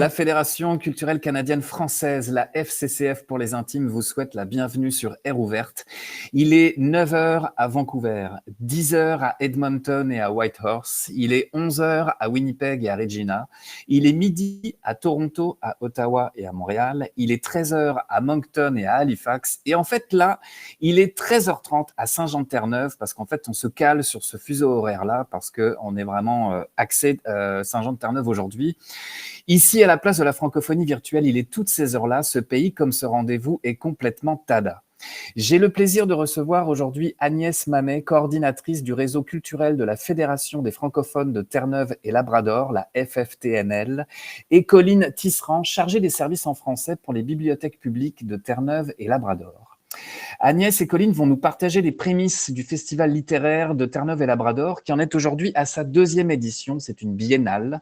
La Fédération culturelle canadienne française, la FCCF pour les intimes, vous souhaite la bienvenue sur Air Ouverte. Il est 9 heures à Vancouver, 10 heures à Edmonton et à Whitehorse. Il est 11 heures à Winnipeg et à Regina. Il est midi à Toronto, à Ottawa et à Montréal. Il est 13 heures à Moncton et à Halifax. Et en fait, là, il est 13h30 à Saint-Jean-de-Terre-Neuve parce qu'en fait, on se cale sur ce fuseau horaire-là parce qu'on est vraiment axé Saint-Jean-de-Terre-Neuve aujourd'hui. Ici, à la place de la francophonie virtuelle, il est toutes ces heures-là. Ce pays, comme ce rendez-vous, est complètement tada. J'ai le plaisir de recevoir aujourd'hui Agnès Mamet, coordinatrice du réseau culturel de la Fédération des francophones de Terre-Neuve et Labrador, la FFTNL, et Colline Tisserand, chargée des services en français pour les bibliothèques publiques de Terre-Neuve et Labrador. Agnès et Colline vont nous partager les prémices du festival littéraire de Terre-Neuve et Labrador, qui en est aujourd'hui à sa 2e édition. C'est une biennale,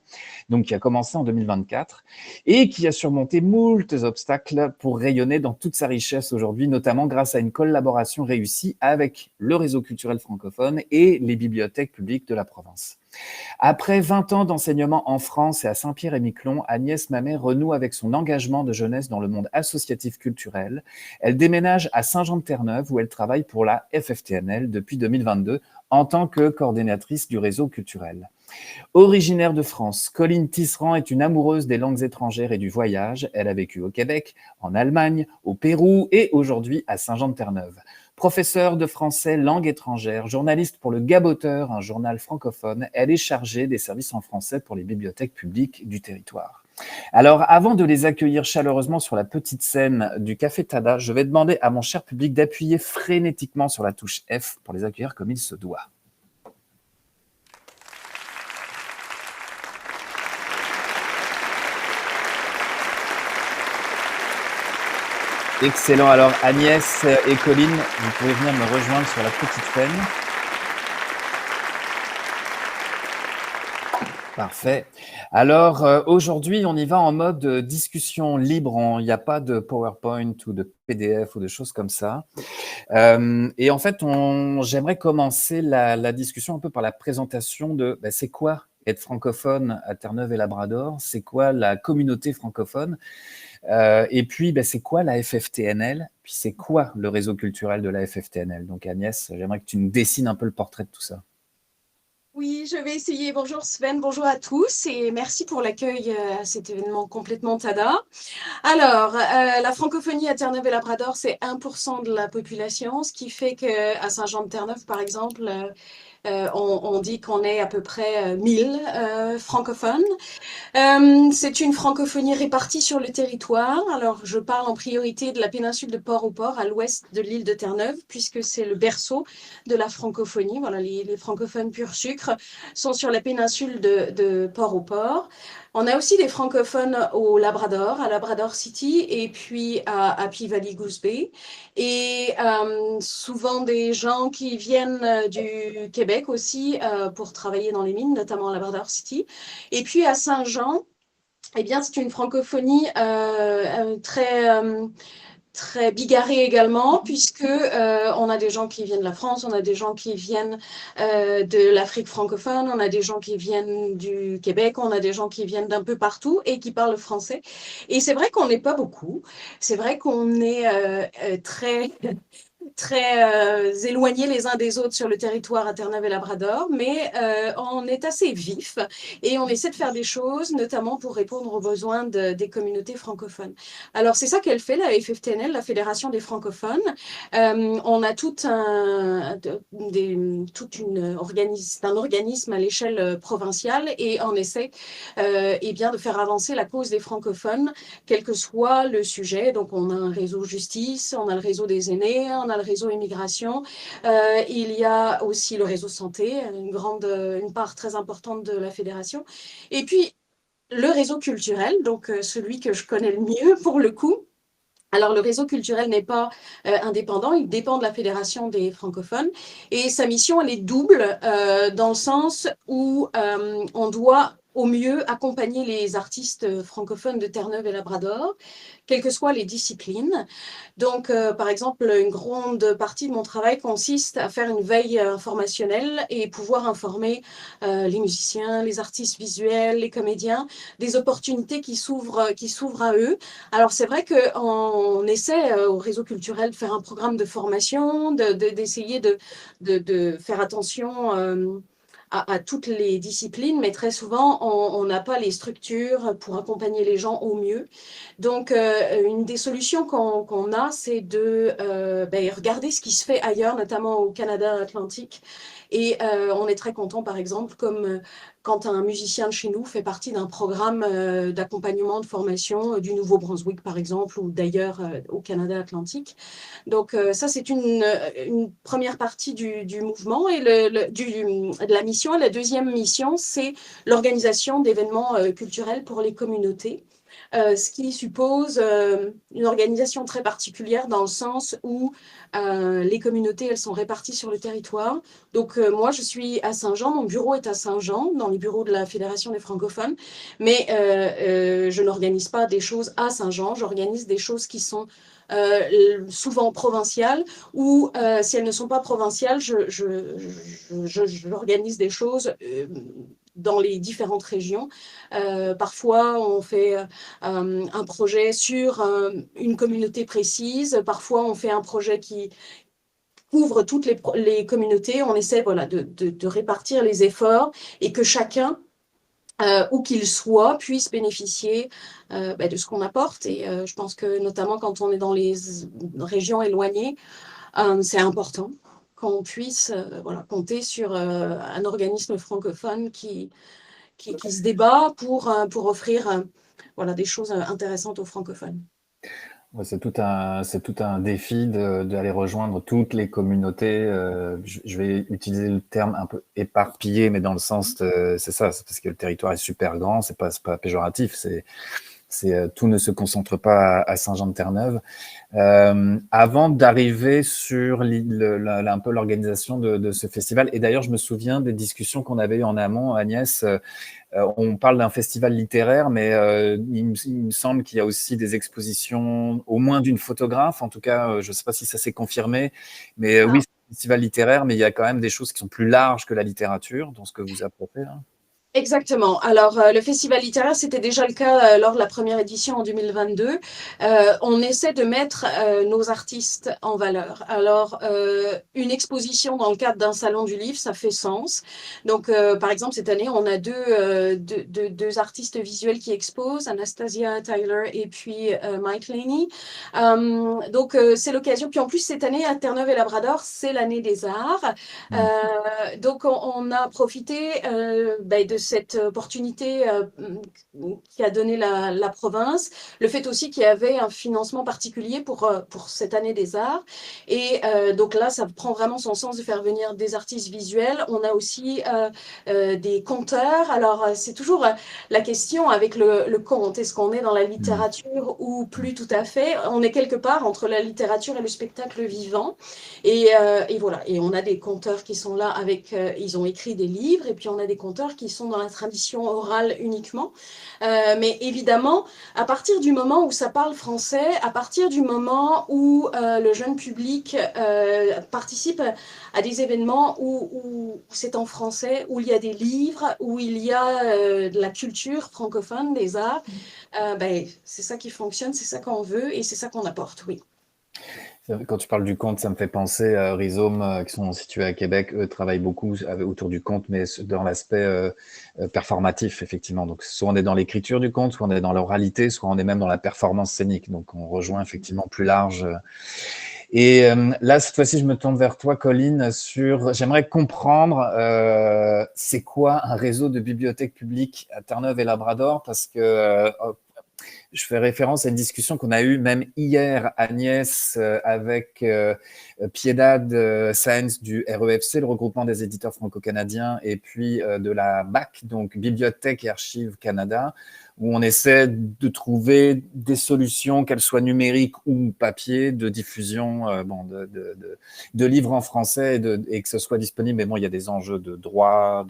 donc qui a commencé en 2024 et qui a surmonté moult obstacles pour rayonner dans toute sa richesse aujourd'hui, notamment grâce à une collaboration réussie avec le réseau culturel francophone et les bibliothèques publiques de la province. Après 20 ans d'enseignement en France et à Saint-Pierre-et-Miquelon, Agnès Mamet renoue avec son engagement de jeunesse dans le monde associatif culturel. Elle déménage à Saint-Jean-de-Terre-Neuve où elle travaille pour la FFTNL depuis 2022 en tant que coordinatrice du réseau culturel. Originaire de France, Colline Tisserand est une amoureuse des langues étrangères et du voyage. Elle a vécu au Québec, en Allemagne, au Pérou et aujourd'hui à Saint-Jean-de-Terre-Neuve. Professeure de français langue étrangère, journaliste pour Le Gaboteur, un journal francophone, elle est chargée des services en français pour les bibliothèques publiques du territoire. Alors, avant de les accueillir chaleureusement sur la petite scène du Café Tada, je vais demander à mon cher public d'appuyer frénétiquement sur la touche F pour les accueillir comme il se doit. Excellent. Alors, Agnès et Colline, vous pouvez venir me rejoindre sur la petite scène. Parfait. Alors, aujourd'hui, on y va en mode discussion libre. Il n'y a pas de PowerPoint ou de PDF ou de choses comme ça. Et en fait, j'aimerais commencer la discussion un peu par la présentation de c'est quoi être francophone à Terre-Neuve et Labrador, c'est quoi la communauté francophone, et puis c'est quoi la FFTNL, puis c'est quoi le réseau culturel de la FFTNL. Donc Agnès, j'aimerais que tu nous dessines un peu le portrait de tout ça. Oui, je vais essayer. Bonjour Sven, bonjour à tous et merci pour l'accueil à cet événement complètement tada. Alors, la francophonie à Terre-Neuve et Labrador, c'est 1% de la population, ce qui fait qu'à Saint-Jean-de-Terre-Neuve, par exemple, on dit qu'on est à peu près 1000 francophones. C'est une francophonie répartie sur le territoire. Alors, je parle en priorité de la péninsule de Port-au-Port, à l'ouest de l'île de Terre-Neuve, puisque c'est le berceau de la francophonie. Voilà, les francophones pur sucre sont sur la péninsule de Port-au-Port. On a aussi des francophones au Labrador, à Labrador City, et puis à Happy Valley Goose Bay. Et souvent des gens qui viennent du Québec aussi pour travailler dans les mines, notamment à Labrador City. Et puis à Saint-Jean, eh bien, c'est une francophonie très bigarrée également, puisque on a des gens qui viennent de la France, on a des gens qui viennent de l'Afrique francophone, on a des gens qui viennent du Québec, on a des gens qui viennent d'un peu partout et qui parlent français. Et c'est vrai qu'on n'est pas beaucoup. C'est vrai qu'on est très éloignés les uns des autres sur le territoire à Terre-Neuve et Labrador, mais on est assez vif et on essaie de faire des choses, notamment pour répondre aux besoins des communautés francophones. Alors, c'est ça qu'elle fait, la FFTNL, la Fédération des francophones. On a un organisme à l'échelle provinciale et on essaie bien, de faire avancer la cause des francophones, quel que soit le sujet. Donc, on a un réseau justice, on a le réseau des aînés, on a le réseau immigration. Il y a aussi le réseau santé, une part très importante de la fédération. Et puis, le réseau culturel, donc celui que je connais le mieux pour le coup. Alors, le réseau culturel n'est pas indépendant, il dépend de la Fédération des francophones et sa mission, elle est double dans le sens où on doit au mieux accompagner les artistes francophones de Terre-Neuve et Labrador, quelles que soient les disciplines. Donc, par exemple, une grande partie de mon travail consiste à faire une veille informationnelle et pouvoir informer les musiciens, les artistes visuels, les comédiens, des opportunités qui s'ouvrent à eux. Alors, c'est vrai qu'on essaie au réseau culturel de faire un programme de formation, d'essayer de faire attention à toutes les disciplines, mais très souvent, on n'a pas les structures pour accompagner les gens au mieux. Donc, une des solutions qu'on a, c'est de regarder ce qui se fait ailleurs, notamment au Canada Atlantique. Et on est très content, par exemple, comme quand un musicien de chez nous fait partie d'un programme d'accompagnement, de formation du Nouveau-Brunswick, par exemple, ou d'ailleurs au Canada Atlantique. Donc, ça, c'est une première partie du mouvement et de la mission. Et la deuxième mission, c'est l'organisation d'événements culturels pour les communautés. Ce qui suppose une organisation très particulière dans le sens où les communautés, elles sont réparties sur le territoire. Donc, moi, je suis à Saint-Jean, mon bureau est à Saint-Jean, dans les bureaux de la Fédération des francophones, mais je n'organise pas des choses à Saint-Jean, j'organise des choses qui sont souvent provinciales, ou si elles ne sont pas provinciales, j'organise des choses dans les différentes régions. Parfois, on fait un projet sur une communauté précise. Parfois, on fait un projet qui couvre toutes les communautés. On essaie de répartir les efforts et que chacun, où qu'il soit, puisse bénéficier de ce qu'on apporte. Et je pense que notamment quand on est dans les régions éloignées, c'est important qu'on puisse compter sur un organisme francophone qui se débat pour offrir des choses intéressantes aux francophones. Ouais, c'est tout un défi d'aller rejoindre toutes les communautés. Je vais utiliser le terme un peu éparpillé, mais dans le sens, c'est ça, c'est parce que le territoire est super grand, c'est pas péjoratif, tout ne se concentre pas à Saint-Jean-de-Terre-Neuve. Avant d'arriver sur un peu l'organisation de ce festival, et d'ailleurs, je me souviens des discussions qu'on avait eues en amont, Agnès. On parle d'un festival littéraire, mais il me semble qu'il y a aussi des expositions, au moins d'une photographe. En tout cas, je ne sais pas si ça s'est confirmé, mais oui, c'est un festival littéraire, mais il y a quand même des choses qui sont plus larges que la littérature dans ce que vous apportez là. Exactement. Alors, le festival littéraire, c'était déjà le cas lors de la première édition en 2022. On essaie de mettre nos artistes en valeur. Alors, une exposition dans le cadre d'un salon du livre, ça fait sens. Donc, par exemple, cette année, on a deux artistes visuels qui exposent, Anastasia Tyler et puis Mike Laney. Donc, c'est l'occasion. Puis en plus, cette année, à Terre-Neuve et Labrador, c'est l'année des arts. Donc, on a profité de cette opportunité qui a donné la province, le fait aussi qu'il y avait un financement particulier pour cette année des arts. Et donc là, ça prend vraiment son sens de faire venir des artistes visuels. On a aussi des conteurs. Alors, c'est toujours la question avec le conte. Est-ce qu'on est dans la littérature ou plus tout à fait? On est quelque part entre la littérature et le spectacle vivant. Et voilà. Et on a des conteurs qui sont là avec, ils ont écrit des livres, et puis on a des conteurs qui sont dans la tradition orale uniquement. Mais évidemment, à partir du moment où ça parle français, à partir du moment où le jeune public participe à des événements où c'est en français, où il y a des livres, où il y a de la culture francophone, des arts, c'est ça qui fonctionne, c'est ça qu'on veut et c'est ça qu'on apporte, oui. Quand tu parles du conte, ça me fait penser à Rhizome, qui sont situés à Québec. Eux travaillent beaucoup autour du conte, mais dans l'aspect performatif, effectivement. Donc, soit on est dans l'écriture du conte, soit on est dans l'oralité, soit on est même dans la performance scénique. Donc, on rejoint effectivement plus large. Et là, cette fois-ci, je me tourne vers toi, Colline, j'aimerais comprendre c'est quoi un réseau de bibliothèques publiques à Terre-Neuve et Labrador, parce que je fais référence à une discussion qu'on a eue même hier, Agnès, avec Piedad Sáenz du REFC, le regroupement des éditeurs franco-canadiens, et puis de la BAC, donc Bibliothèque et Archives Canada, où on essaie de trouver des solutions, qu'elles soient numériques ou papier, de diffusion de livres en français et que ce soit disponible. Mais bon, il y a des enjeux de droit,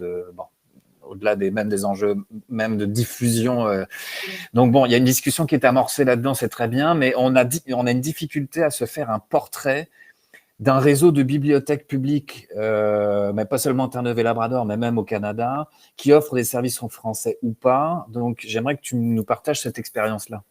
au-delà même des enjeux même de diffusion. Donc bon, il y a une discussion qui est amorcée là-dedans, c'est très bien, mais on a une difficulté à se faire un portrait d'un réseau de bibliothèques publiques, mais pas seulement à Terre-Neuve-et-Labrador, mais même au Canada, qui offrent des services en français ou pas. Donc j'aimerais que tu nous partages cette expérience-là.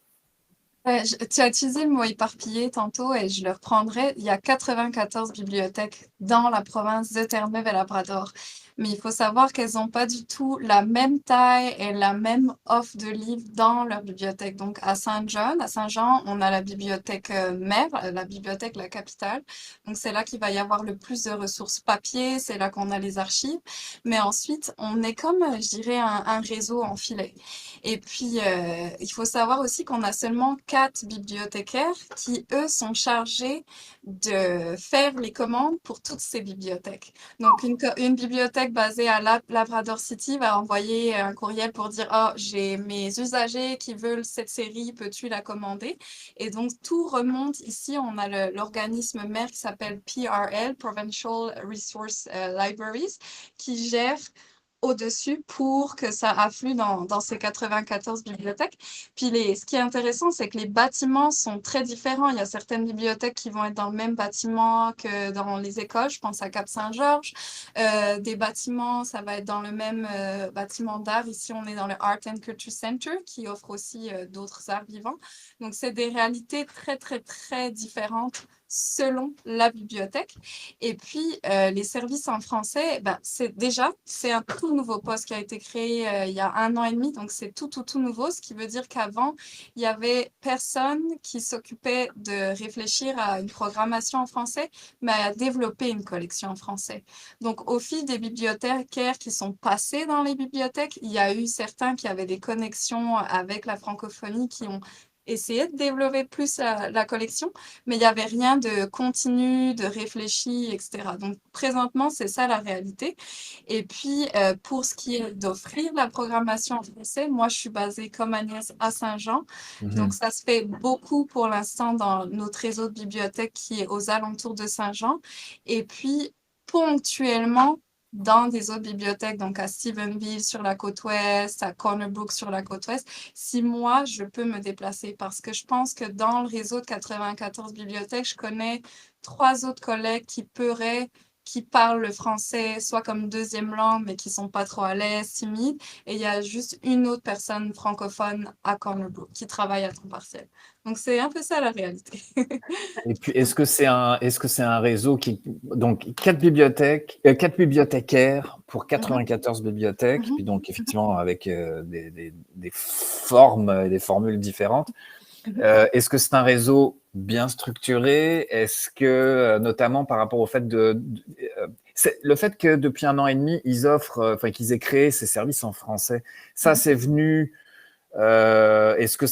Tu as utilisé le mot éparpillé tantôt et je le reprendrai. Il y a 94 bibliothèques dans la province de Terre-Neuve-et-Labrador. Mais il faut savoir qu'elles n'ont pas du tout la même taille et la même offre de livres dans leur bibliothèque. Donc à Saint-Jean, on a la bibliothèque mère, la bibliothèque la capitale. Donc c'est là qu'il va y avoir le plus de ressources papier, c'est là qu'on a les archives. Mais ensuite, on est comme, je dirais, un réseau en filet. Et puis, il faut savoir aussi qu'on a seulement 4 bibliothécaires qui, eux, sont chargés de faire les commandes pour toutes ces bibliothèques. Donc, une bibliothèque basée à Labrador City va envoyer un courriel pour dire « Oh, j'ai mes usagers qui veulent cette série, peux-tu la commander ?» Et donc, tout remonte ici. On a l'organisme mère qui s'appelle PRL, Provincial Resource Libraries, qui gère au-dessus pour que ça afflue dans ces 94 bibliothèques. Puis ce qui est intéressant, c'est que les bâtiments sont très différents. Il y a certaines bibliothèques qui vont être dans le même bâtiment que dans les écoles. Je pense à Cap-Saint-Georges. Des bâtiments, ça va être dans le même bâtiment d'art. Ici, on est dans le Art and Culture Center qui offre aussi d'autres arts vivants. Donc, c'est des réalités très, très, très différentes selon la bibliothèque. Et puis, les services en français, ben, c'est un tout nouveau poste qui a été créé il y a 1 an et demi, donc c'est tout nouveau, ce qui veut dire qu'avant, il y avait personne qui s'occupait de réfléchir à une programmation en français, mais à développer une collection en français. Donc, au fil des bibliothécaires qui sont passés dans les bibliothèques, il y a eu certains qui avaient des connexions avec la francophonie qui ont essayé de développer plus la collection, mais il n'y avait rien de continu, de réfléchi, etc. Donc, présentement, c'est ça la réalité. Et puis, pour ce qui est d'offrir la programmation en français, moi, je suis basée comme Agnès à Saint-Jean. Donc, ça se fait beaucoup pour l'instant dans notre réseau de bibliothèques qui est aux alentours de Saint-Jean. Et puis, ponctuellement, dans des autres bibliothèques, donc à Stephenville sur la côte ouest, à Corner Brook sur la côte ouest, si moi, je peux me déplacer parce que je pense que dans le réseau de 94 bibliothèques, je connais 3 autres collègues qui parlent le français, soit comme deuxième langue, mais qui sont pas trop à l'aise, timides. Et il y a juste une autre personne francophone à Corner Brook qui travaille à temps partiel. Donc, c'est un peu ça la réalité. Et puis, est-ce que c'est un réseau donc 4 bibliothécaires pour 94 bibliothèques, puis donc effectivement avec des formes et des formules différentes. Est-ce que c'est un réseau bien structuré? Est-ce que, notamment par rapport au fait le fait que depuis 1 an et demi, ils offrent, qu'ils aient créé ces services en français, ça c'est venu. Est-ce que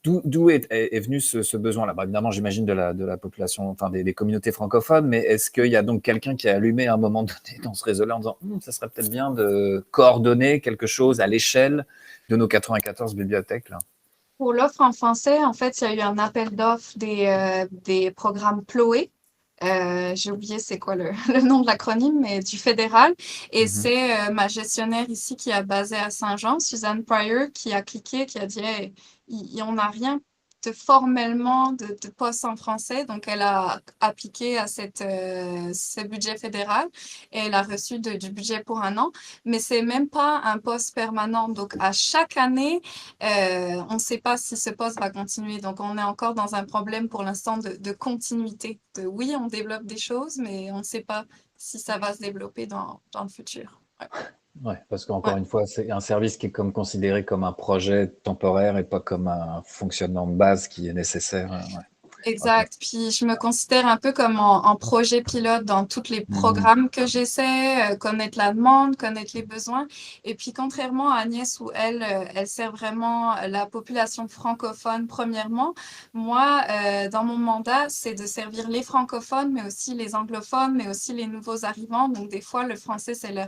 d'où est venu ce besoin-là? Bah, évidemment, j'imagine de la population, enfin des communautés francophones, mais est-ce qu'il y a donc quelqu'un qui a allumé à un moment donné dans ce réseau-là en disant ça serait peut-être bien de coordonner quelque chose à l'échelle de nos 94 bibliothèques là? Pour l'offre en français, en fait, il y a eu un appel d'offres des programmes Ploé. J'ai oublié c'est quoi le nom de l'acronyme, mais du fédéral. Et c'est ma gestionnaire ici qui est basée à Saint-Jean, Suzanne Pryor, qui a cliqué, qui a dit hey, on n'a rien formellement de poste en français. Donc, elle a appliqué à ce budget fédéral et elle a reçu du budget pour 1 an. Mais c'est même pas un poste permanent. Donc, à chaque année, on ne sait pas si ce poste va continuer. Donc, on est encore dans un problème pour l'instant de continuité. Oui, on développe des choses, mais on ne sait pas si ça va se développer dans le futur. Ouais. Ouais, parce qu'encore une fois, c'est un service qui est considéré comme un projet temporaire et pas comme un fonctionnement de base qui est nécessaire. Ouais. Exact. Puis je me considère un peu comme en projet pilote dans tous les programmes que j'essaie, connaître la demande, connaître les besoins. Et puis contrairement à Agnès où elle sert vraiment la population francophone premièrement, moi, dans mon mandat, c'est de servir les francophones, mais aussi les anglophones, mais aussi les nouveaux arrivants. Donc des fois, le français, c'est le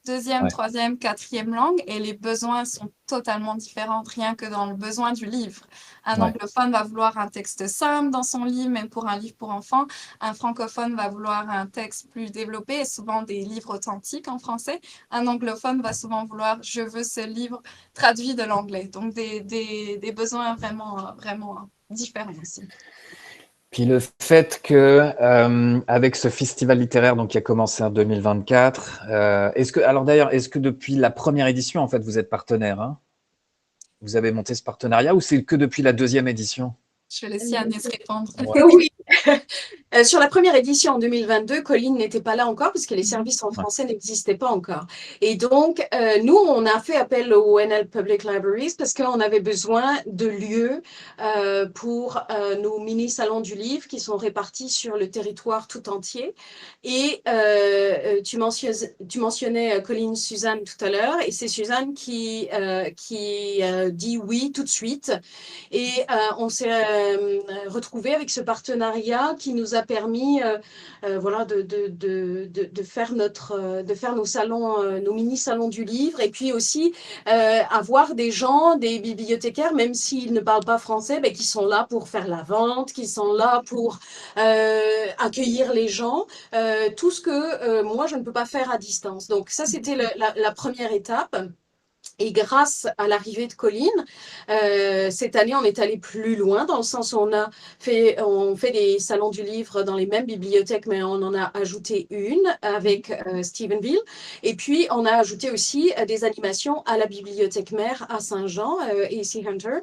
deuxième, troisième, quatrième langue et les besoins sont totalement différentes, rien que dans le besoin du livre. Un Ouais. anglophone va vouloir un texte simple dans son livre, même pour un livre pour enfants. Un francophone va vouloir un texte plus développé, et souvent des livres authentiques en français. Un anglophone va souvent vouloir, je veux ce livre traduit de l'anglais. Donc des besoins vraiment différents aussi. Puis le fait que, avec ce festival littéraire donc, qui a commencé en 2024, est-ce que depuis la première édition, en fait, vous êtes partenaire, hein? Vous avez monté ce partenariat ou c'est que depuis la deuxième édition? Je vais laisser Agnès répondre. Ouais. Oui. Sur la première édition en 2022, Colline n'était pas là encore parce que les services en Ouais. français n'existaient pas encore. Et donc, nous, on a fait appel au NL Public Libraries parce qu'on avait besoin de lieux pour nos mini-salons du livre qui sont répartis sur le territoire tout entier. Et tu mentionnais Colline Suzanne tout à l'heure, et c'est Suzanne qui dit oui tout de suite. Et on s'est retrouvé avec ce partenariat qui nous a permis voilà, de faire nos salons, nos mini-salons du livre, et puis aussi avoir des gens, des bibliothécaires, même s'ils ne parlent pas français, qui sont là pour faire la vente, qui sont là pour accueillir les gens, tout ce que moi je ne peux pas faire à distance. Donc ça, c'était la première étape. Et grâce à l'arrivée de Colline, cette année, on est allé plus loin dans le sens où on fait des salons du livre dans les mêmes bibliothèques, mais on en a ajouté une avec Stephenville. Et puis, on a ajouté aussi des animations à la bibliothèque mère à Saint-Jean, AC Hunter.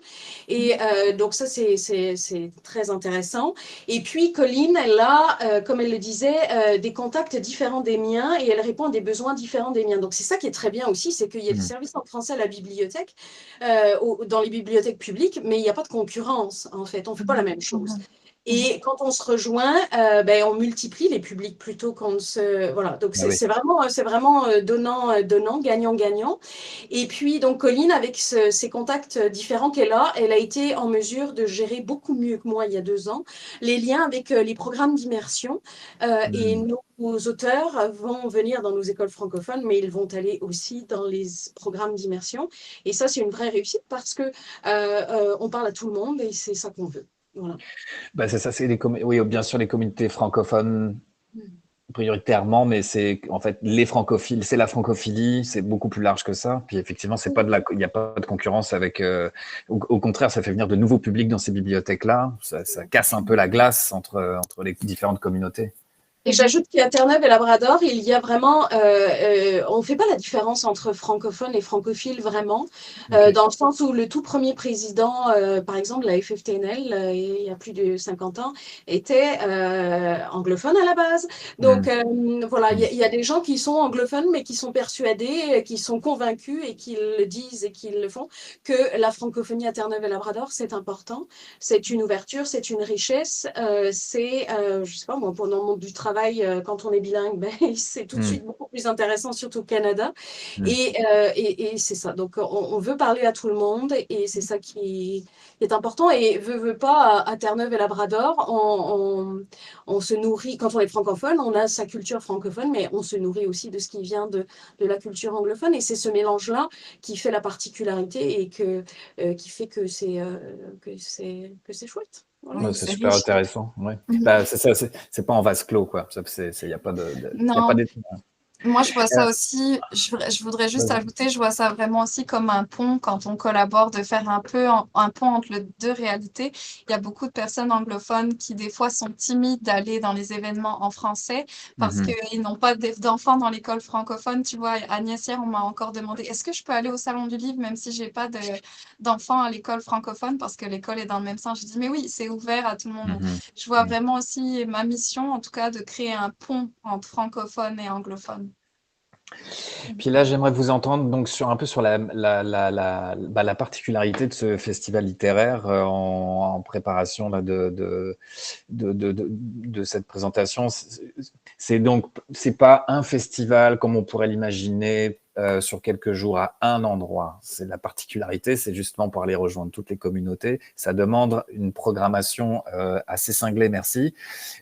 Et donc ça, c'est très intéressant. Et puis, Colline, elle a, comme elle le disait, des contacts différents des miens, et elle répond à des besoins différents des miens. Donc, c'est ça qui est très bien aussi, c'est qu'il y a des services en français à la bibliothèque, dans les bibliothèques publiques, mais il n'y a pas de concurrence, en fait. On ne fait pas la même chose. Et quand on se rejoint, on multiplie les publics plutôt qu'on se... Voilà, donc c'est vraiment donnant, gagnant-gagnant. Et puis, donc, Colline, avec ses contacts différents qu'elle a, elle a été en mesure de gérer beaucoup mieux que moi il y a 2 ans les liens avec les programmes d'immersion. Et nos auteurs vont venir dans nos écoles francophones, mais ils vont aller aussi dans les programmes d'immersion. Et ça, c'est une vraie réussite parce que on parle à tout le monde et c'est ça qu'on veut. Voilà. C'est ça, oui, bien sûr, les communautés francophones prioritairement, mais c'est en fait les francophiles, c'est la francophilie, c'est beaucoup plus large que ça. Puis effectivement, il n'y a pas de concurrence avec. Au contraire, ça fait venir de nouveaux publics dans ces bibliothèques-là. Ça casse un peu la glace entre les différentes communautés. Et j'ajoute qu'à Terre-Neuve et Labrador, il y a vraiment, on ne fait pas la différence entre francophones et francophiles vraiment, dans le sens où le tout premier président, par exemple, la FFTNL, il y a plus de 50 ans, était anglophone à la base. Donc voilà, il y a des gens qui sont anglophones, mais qui sont persuadés, qui sont convaincus et qui le disent et qui le font, que la francophonie à Terre-Neuve et Labrador, c'est important, c'est une ouverture, c'est une richesse, je sais pas moi, pendant le monde du travail, quand on est bilingue, c'est tout de suite beaucoup plus intéressant, surtout au Canada. Et c'est ça. Donc, on veut parler à tout le monde et c'est ça qui est important. Et veut pas, à Terre-Neuve et Labrador, on se nourrit, quand on est francophone, on a sa culture francophone, mais on se nourrit aussi de ce qui vient de la culture anglophone. Et c'est ce mélange-là qui fait la particularité et qui fait que c'est chouette. Voilà. C'est super riche. Intéressant. Ouais. C'est pas en vase clos, quoi. Il n'y a pas d'études. Moi, je vois ça aussi, je voudrais juste ajouter, je vois ça vraiment aussi comme un pont quand on collabore, de faire un pont entre les deux réalités. Il y a beaucoup de personnes anglophones qui, des fois, sont timides d'aller dans les événements en français parce qu'ils n'ont pas d'enfants dans l'école francophone. Tu vois, Agnès, hier, on m'a encore demandé, est-ce que je peux aller au Salon du Livre même si je n'ai pas d'enfants à l'école francophone parce que l'école est dans le même sens? Je dis, mais oui, c'est ouvert à tout le monde. Je vois vraiment aussi ma mission, en tout cas, de créer un pont entre francophones et anglophones. Puis là, j'aimerais vous entendre donc un peu sur la particularité de ce festival littéraire en préparation là, de cette présentation. C'est pas un festival comme on pourrait l'imaginer sur quelques jours à un endroit. C'est la particularité, c'est justement pour aller rejoindre toutes les communautés. Ça demande une programmation assez cinglée, merci.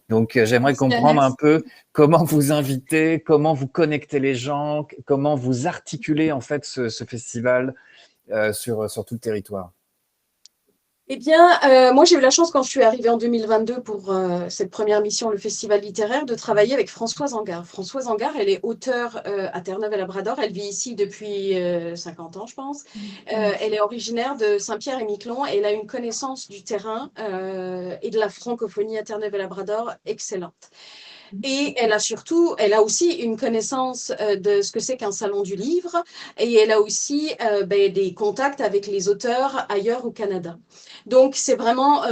Donc, j'aimerais comprendre un peu comment vous invitez, comment vous connectez les gens, comment vous articulez en fait ce festival sur tout le territoire? Eh bien, moi, j'ai eu la chance, quand je suis arrivée en 2022 pour cette première mission, le festival littéraire, de travailler avec Françoise Angard. Françoise Angard, elle est auteure à Terre-Neuve et Labrador. Elle vit ici depuis 50 ans, je pense. Elle est originaire de Saint-Pierre-et-Miquelon et elle a une connaissance du terrain et de la francophonie à Terre-Neuve et Labrador excellente. Et elle a aussi une connaissance de ce que c'est qu'un salon du livre, et elle a aussi des contacts avec les auteurs ailleurs au Canada. Donc, c'est vraiment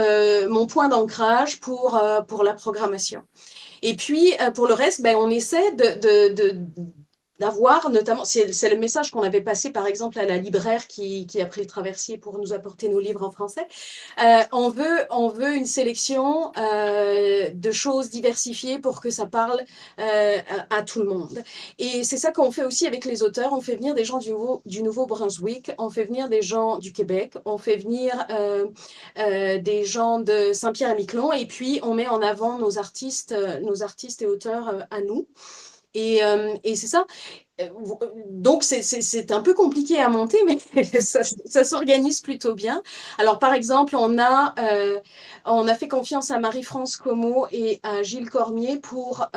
mon point d'ancrage pour la programmation. Et puis, pour le reste, on essaie d'avoir, notamment, c'est le message qu'on avait passé, par exemple, à la libraire qui a pris le traversier pour nous apporter nos livres en français. On veut une sélection de choses diversifiées pour que ça parle à tout le monde. Et c'est ça qu'on fait aussi avec les auteurs. On fait venir des gens du Nouveau-Brunswick, on fait venir des gens du Québec, on fait venir des gens de Saint-Pierre-et-Miquelon, et puis on met en avant nos artistes et auteurs à nous. Et c'est ça. Donc, c'est un peu compliqué à monter, mais ça s'organise plutôt bien. Alors, par exemple, on a fait confiance à Marie-France Como et à Gilles Cormier pour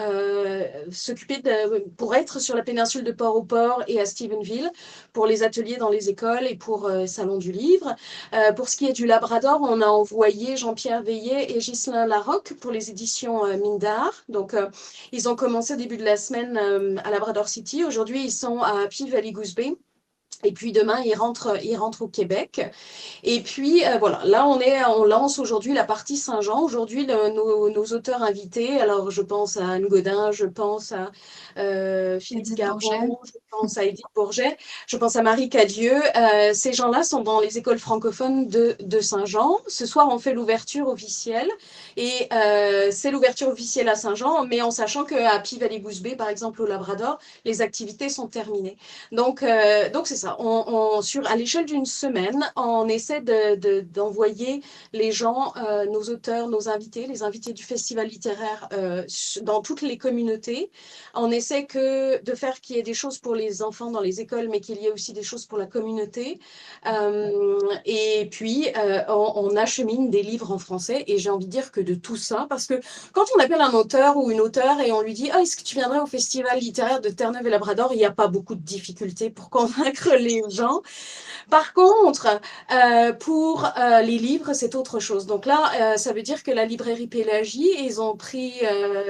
pour être sur la péninsule de Port-au-Port et à Stephenville pour les ateliers dans les écoles et pour Salon du Livre. Pour ce qui est du Labrador, on a envoyé Jean-Pierre Veillet et Ghislain Larocque pour les éditions Mine d'Art. Donc, ils ont commencé au début de la semaine à Labrador City. Aujourd'hui, ils sont à Peel Valley Goose Bay. Et puis demain, ils rentrent au Québec. Et puis voilà, là on lance aujourd'hui la partie Saint-Jean. Aujourd'hui, nos auteurs invités, alors je pense à Anne Godin, je pense à Philippe Edith Garon, Bourget. je pense à Edith Bourget, je pense à Marie Cadieux. Ces gens-là sont dans les écoles francophones de Saint-Jean. Ce soir, on fait l'ouverture officielle. Et c'est l'ouverture officielle à Saint-Jean, mais en sachant qu'à Peel Valley Goose Bay, par exemple au Labrador, les activités sont terminées. Donc c'est ça. À l'échelle d'une semaine, on essaie d'envoyer les gens, nos auteurs, nos invités, les invités du festival littéraire dans toutes les communautés. On essaie de faire qu'il y ait des choses pour les enfants dans les écoles, mais qu'il y ait aussi des choses pour la communauté. Et puis, on achemine des livres en français. Et j'ai envie de dire que de tout ça, parce que quand on appelle un auteur ou une auteure et on lui dit « est-ce que tu viendrais au festival littéraire de Terre-Neuve et Labrador ?» Il n'y a pas beaucoup de difficultés pour convaincre les gens. Par contre, pour les livres, c'est autre chose. Donc là, ça veut dire que la librairie Pélagie, ils ont pris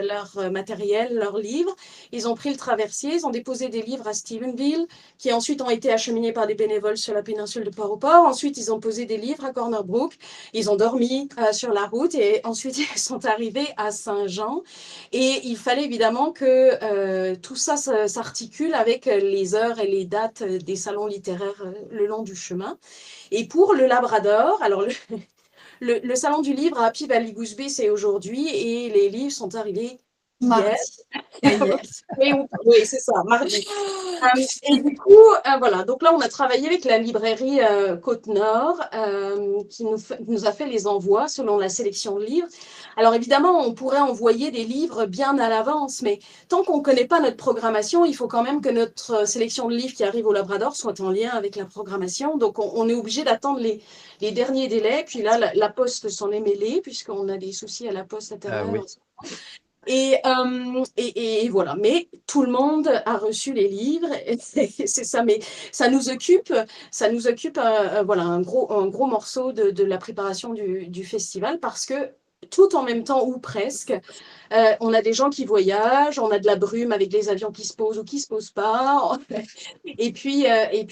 leur matériel, leurs livres, ils ont pris le traversier, ils ont déposé des livres à Stephenville, qui ensuite ont été acheminés par des bénévoles sur la péninsule de Port-au-Port. Ensuite, ils ont posé des livres à Corner Brook, ils ont dormi sur la route et ensuite, ils sont arrivés à Saint-Jean. Et il fallait évidemment que tout ça s'articule avec les heures et les dates des salons littéraires le long du chemin. Et pour le Labrador, alors le salon du livre à Peel Valley Goose Bay, c'est aujourd'hui et les livres sont arrivés hier. Oui, c'est ça, mardi. Et du coup, voilà. Donc là, on a travaillé avec la librairie Côte-Nord qui nous a fait les envois selon la sélection de livres. Alors évidemment, on pourrait envoyer des livres bien à l'avance, mais tant qu'on ne connaît pas notre programmation, il faut quand même que notre sélection de livres qui arrive au Labrador soit en lien avec la programmation. Donc on est obligé d'attendre les derniers délais. Puis là, la Poste s'en est mêlée, puisqu'on a des soucis à la Poste à Terre-Neuve. Oui. Et voilà, mais tout le monde a reçu les livres, c'est ça, mais ça nous occupe voilà, un gros morceau de la préparation du festival, parce que tout en même temps, ou presque, on a des gens qui voyagent, on a de la brume avec les avions qui se posent ou qui ne se posent pas, et puis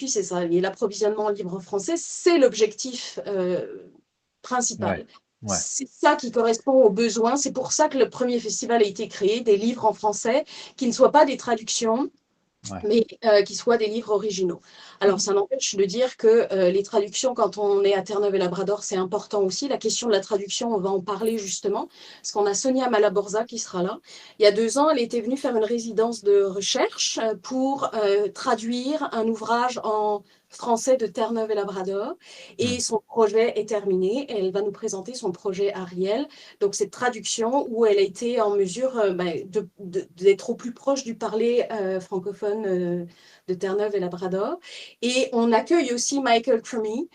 c'est ça, et l'approvisionnement en livres français, c'est l'objectif principal. Ouais. C'est ça qui correspond aux besoins. C'est pour ça que le premier festival a été créé, des livres en français qui ne soient pas des traductions, mais qui soient des livres originaux. Alors, ça n'empêche de dire que les traductions, quand on est à Terre-Neuve et Labrador, c'est important aussi. La question de la traduction, on va en parler justement, parce qu'on a Sonia Malaborza qui sera là. Il y a 2 ans, elle était venue faire une résidence de recherche pour traduire un ouvrage en français de Terre-Neuve et Labrador. Et son projet est terminé. Et elle va nous présenter son projet Ariel. Donc, cette traduction où elle a été en mesure d'être au plus proche du parler francophone de Terre-Neuve et Labrador. Et on accueille aussi Michael Crummy.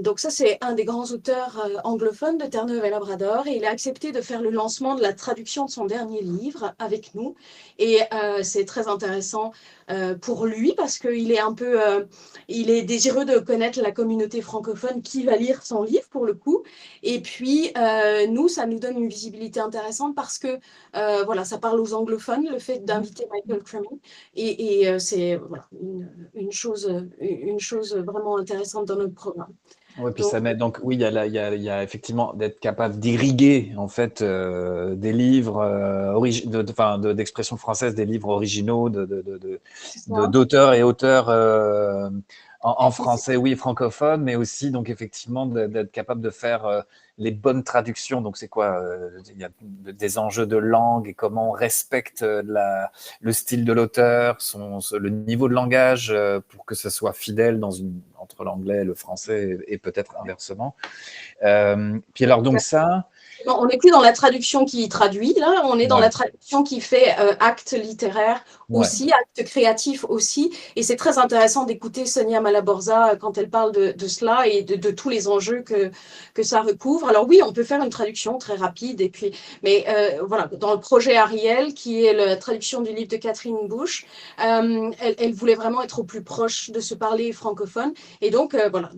Donc ça, c'est un des grands auteurs anglophones de Terre-Neuve et Labrador. Et il a accepté de faire le lancement de la traduction de son dernier livre avec nous. Et c'est très intéressant pour lui parce qu'il est un peu... il est désireux de connaître la communauté francophone qui va lire son livre pour le coup. Et puis, nous, ça nous donne une visibilité intéressante parce que voilà, ça parle aux anglophones, le fait d'inviter Michael Crummy. Et c'est voilà, une chose vraiment intéressante dans notre programme. Oui, puis ça met donc oui, il y a effectivement d'être capable d'irriguer en fait des livres d'expression française, des livres originaux d'auteurs et auteurs en français, oui, francophone, mais aussi donc effectivement d'être capable de faire les bonnes traductions. Donc c'est quoi il y a des enjeux de langue et comment on respecte le style de l'auteur, le niveau de langage pour que ça soit fidèle entre l'anglais, le français et peut-être inversement. Puis alors donc ça. Non, on n'est plus dans la traduction qui traduit, là, on est dans la traduction qui fait acte littéraire aussi, acte créatif aussi. Et c'est très intéressant d'écouter Sonia Malaborza quand elle parle de cela et de tous les enjeux que ça recouvre. Alors oui, on peut faire une traduction très rapide, mais voilà, dans le projet Ariel, qui est la traduction du livre de Catherine Bush, elle voulait vraiment être au plus proche de ce parler francophone. Et donc, voilà,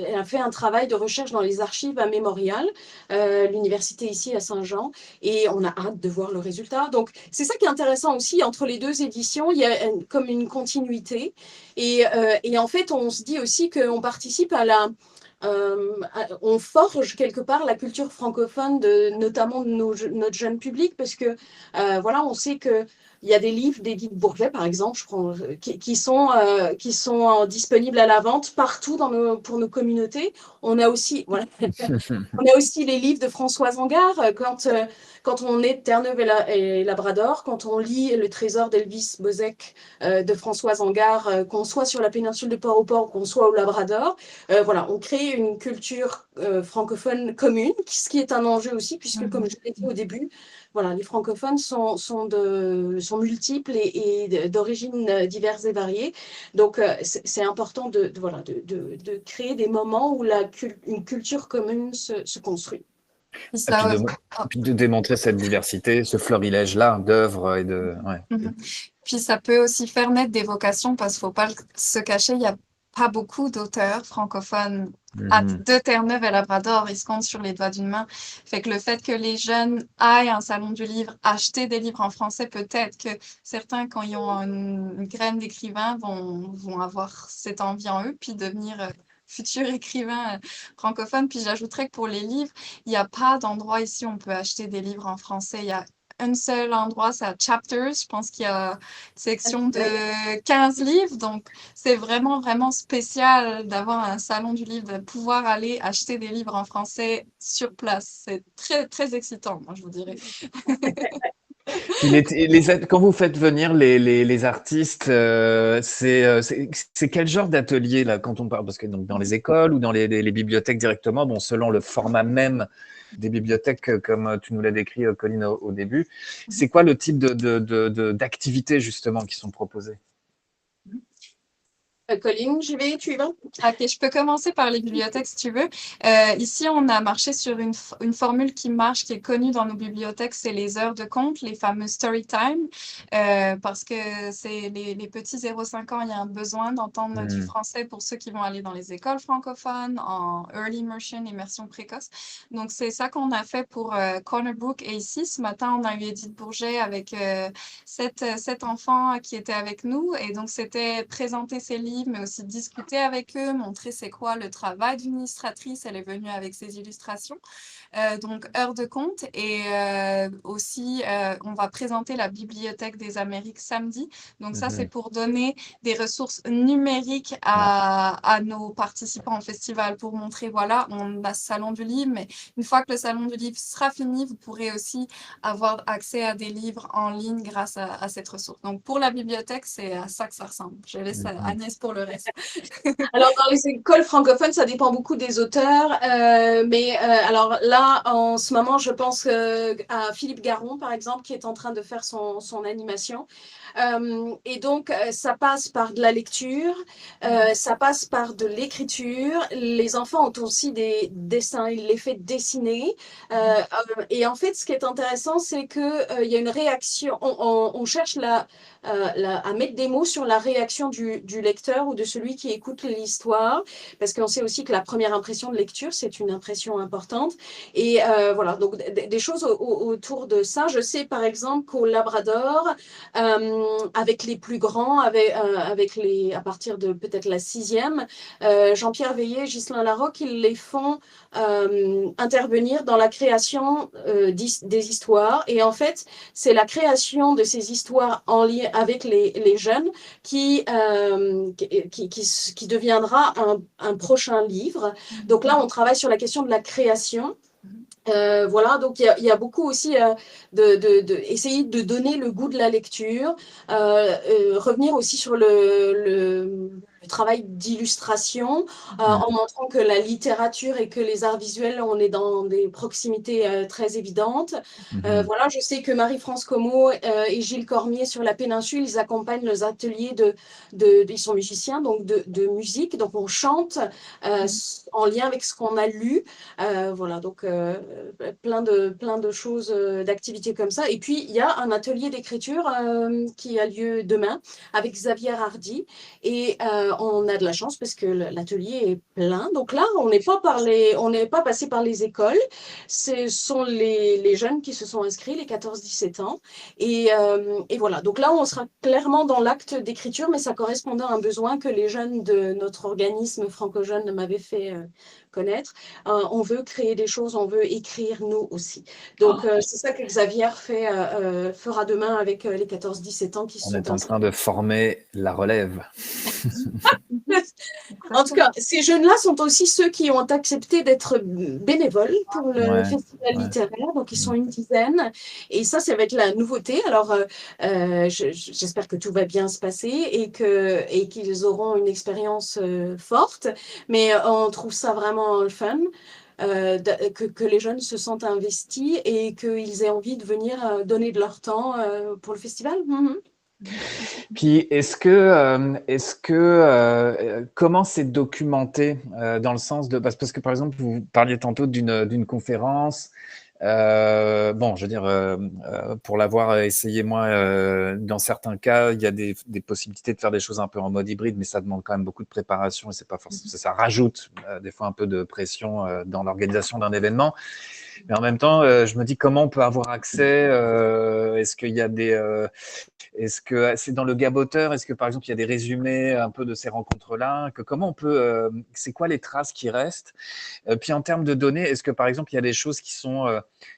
elle a fait un travail de recherche dans les archives à Mémorial, l'université ici à Saint-Jean, et on a hâte de voir le résultat. Donc, c'est ça qui est intéressant aussi, entre les deux éditions, il y a comme une continuité, et en fait, on se dit aussi qu'on participe à on forge quelque part la culture francophone, notamment de notre jeune public, parce que voilà, on sait que il y a des livres d'Édith Bourget, par exemple, qui sont disponibles à la vente partout pour nos communautés. On a aussi, voilà, on a aussi les livres de Françoise Hangard. Quand on est de Terre-Neuve et Labrador, quand on lit Le Trésor d'Elvis Bozek de Françoise Hangard, qu'on soit sur la péninsule de Port-au-Port, qu'on soit au Labrador, voilà, on crée une culture francophone commune, ce qui est un enjeu aussi, puisque comme je l'ai dit au début, voilà, les francophones sont multiples et d'origines diverses et variées. Donc, c'est important de créer des moments où une culture commune se construit. Puis de démontrer cette diversité, ce florilège-là d'œuvres et de. Puis ça peut aussi faire naître des vocations parce qu'il ne faut pas se cacher, il n'y a pas beaucoup d'auteurs francophones de Terre-Neuve et Labrador, ils se comptent sur les doigts d'une main. Fait que le fait que les jeunes aillent à un salon du livre, acheter des livres en français, peut-être que certains, quand ils ont une graine d'écrivain, vont avoir cette envie en eux, puis devenir futurs écrivains francophones. Puis j'ajouterais que pour les livres, il n'y a pas d'endroit ici où on peut acheter des livres en français. Il y a un seul endroit, c'est à Chapters. Je pense qu'il y a une section de 15 livres. Donc, c'est vraiment, vraiment spécial d'avoir un salon du livre, de pouvoir aller acheter des livres en français sur place. C'est très, très excitant, moi, je vous dirais. Quand vous faites venir les artistes, c'est quel genre d'atelier là quand on parle? Parce que donc, dans les écoles ou dans les bibliothèques directement, bon, selon le format même des bibliothèques, comme tu nous l'as décrit, Colline, au début, c'est quoi le type d'activités justement qui sont proposées? Colline, tu y vas? Ok, je peux commencer par les bibliothèques si tu veux. Ici, on a marché sur une formule qui marche, qui est connue dans nos bibliothèques, c'est les heures de conte, les fameux story time, parce que c'est les petits 0-5 ans, il y a un besoin d'entendre du français pour ceux qui vont aller dans les écoles francophones, en early immersion, immersion précoce. Donc, c'est ça qu'on a fait pour Corner Book. Et ici, ce matin, on a eu Édith Bourget avec 7 enfants qui étaient avec nous. Et donc, c'était présenter ses livres, mais aussi discuter avec eux, montrer c'est quoi le travail d'une illustratrice. Elle est venue avec ses illustrations. Donc, heure de conte. Et aussi, on va présenter la Bibliothèque des Amériques samedi. Donc, ça, c'est pour donner des ressources numériques à nos participants au festival pour montrer, voilà, on a ce salon du livre, mais une fois que le salon du livre sera fini, vous pourrez aussi avoir accès à des livres en ligne grâce à cette ressource. Donc, pour la bibliothèque, c'est à ça que ça ressemble. Je laisse Agnès pour pour le reste. Alors, dans les écoles francophones, ça dépend beaucoup des auteurs. Alors là, en ce moment, je pense à Philippe Garon, par exemple, qui est en train de faire son animation. Et donc, ça passe par de la lecture, ça passe par de l'écriture. Les enfants ont aussi des dessins, ils les fait dessiner. Et en fait, ce qui est intéressant, c'est qu'il y a une réaction. On cherche à mettre des mots sur la réaction du lecteur ou de celui qui écoute l'histoire, parce qu'on sait aussi que la première impression de lecture, c'est une impression importante. Et voilà, donc des choses autour de ça. Je sais par exemple qu'au Labrador, avec les plus grands, à partir de peut-être la sixième, Jean-Pierre Veillet, Ghislain Larocque, ils les font intervenir dans la création des histoires. Et en fait, c'est la création de ces histoires en lien avec les jeunes qui deviendra un prochain livre. Donc là, on travaille sur la question de la création. Voilà, donc il y a beaucoup aussi essayer de donner le goût de la lecture, revenir aussi sur le travail d'illustration, en montrant que la littérature et que les arts visuels, on est dans des proximités très évidentes. Voilà, je sais que Marie-France Comeau et Gilles Cormier sur la péninsule, ils accompagnent nos ateliers ils sont musiciens, donc de musique, donc on chante en lien avec ce qu'on a lu. Voilà, donc plein de choses, d'activités comme ça. Et puis, il y a un atelier d'écriture qui a lieu demain avec Xavier Hardy. Et on a de la chance parce que l'atelier est plein. Donc là, on n'est pas passé par les écoles. Ce sont les jeunes qui se sont inscrits, les 14-17 ans. Et voilà. Donc là, on sera clairement dans l'acte d'écriture, mais ça correspondait à un besoin que les jeunes de notre organisme Franco-Jeunes m'avaient fait connaître. On veut créer des choses, on veut écrire nous aussi. Donc, c'est ça que Xavier fera demain avec les 14-17 ans qui On sont est en train de former la relève. En tout cas, ces jeunes-là sont aussi ceux qui ont accepté d'être bénévoles pour le festival littéraire. Donc, ils sont une dizaine. Et ça va être la nouveauté. Alors, j'espère que tout va bien se passer et qu'ils auront une expérience forte. Mais on trouve ça vraiment fun. Que les jeunes se sentent investis et qu'ils aient envie de venir donner de leur temps pour le festival. Puis, comment c'est documenté dans le sens de, parce que par exemple, vous parliez tantôt d'une conférence. Bon, je veux dire, pour l'avoir essayé moi, dans certains cas, il y a des possibilités de faire des choses un peu en mode hybride, mais ça demande quand même beaucoup de préparation et c'est pas forcément, ça rajoute des fois un peu de pression dans l'organisation d'un événement. Mais en même temps, je me dis comment on peut avoir accès. Est-ce qu'il y a est-ce que c'est dans le gaboteur? Est-ce que par exemple il y a des résumés un peu de ces rencontres-là? Comment on peut, c'est quoi les traces qui restent? Puis en termes de données, est-ce que par exemple il y a des choses qui sont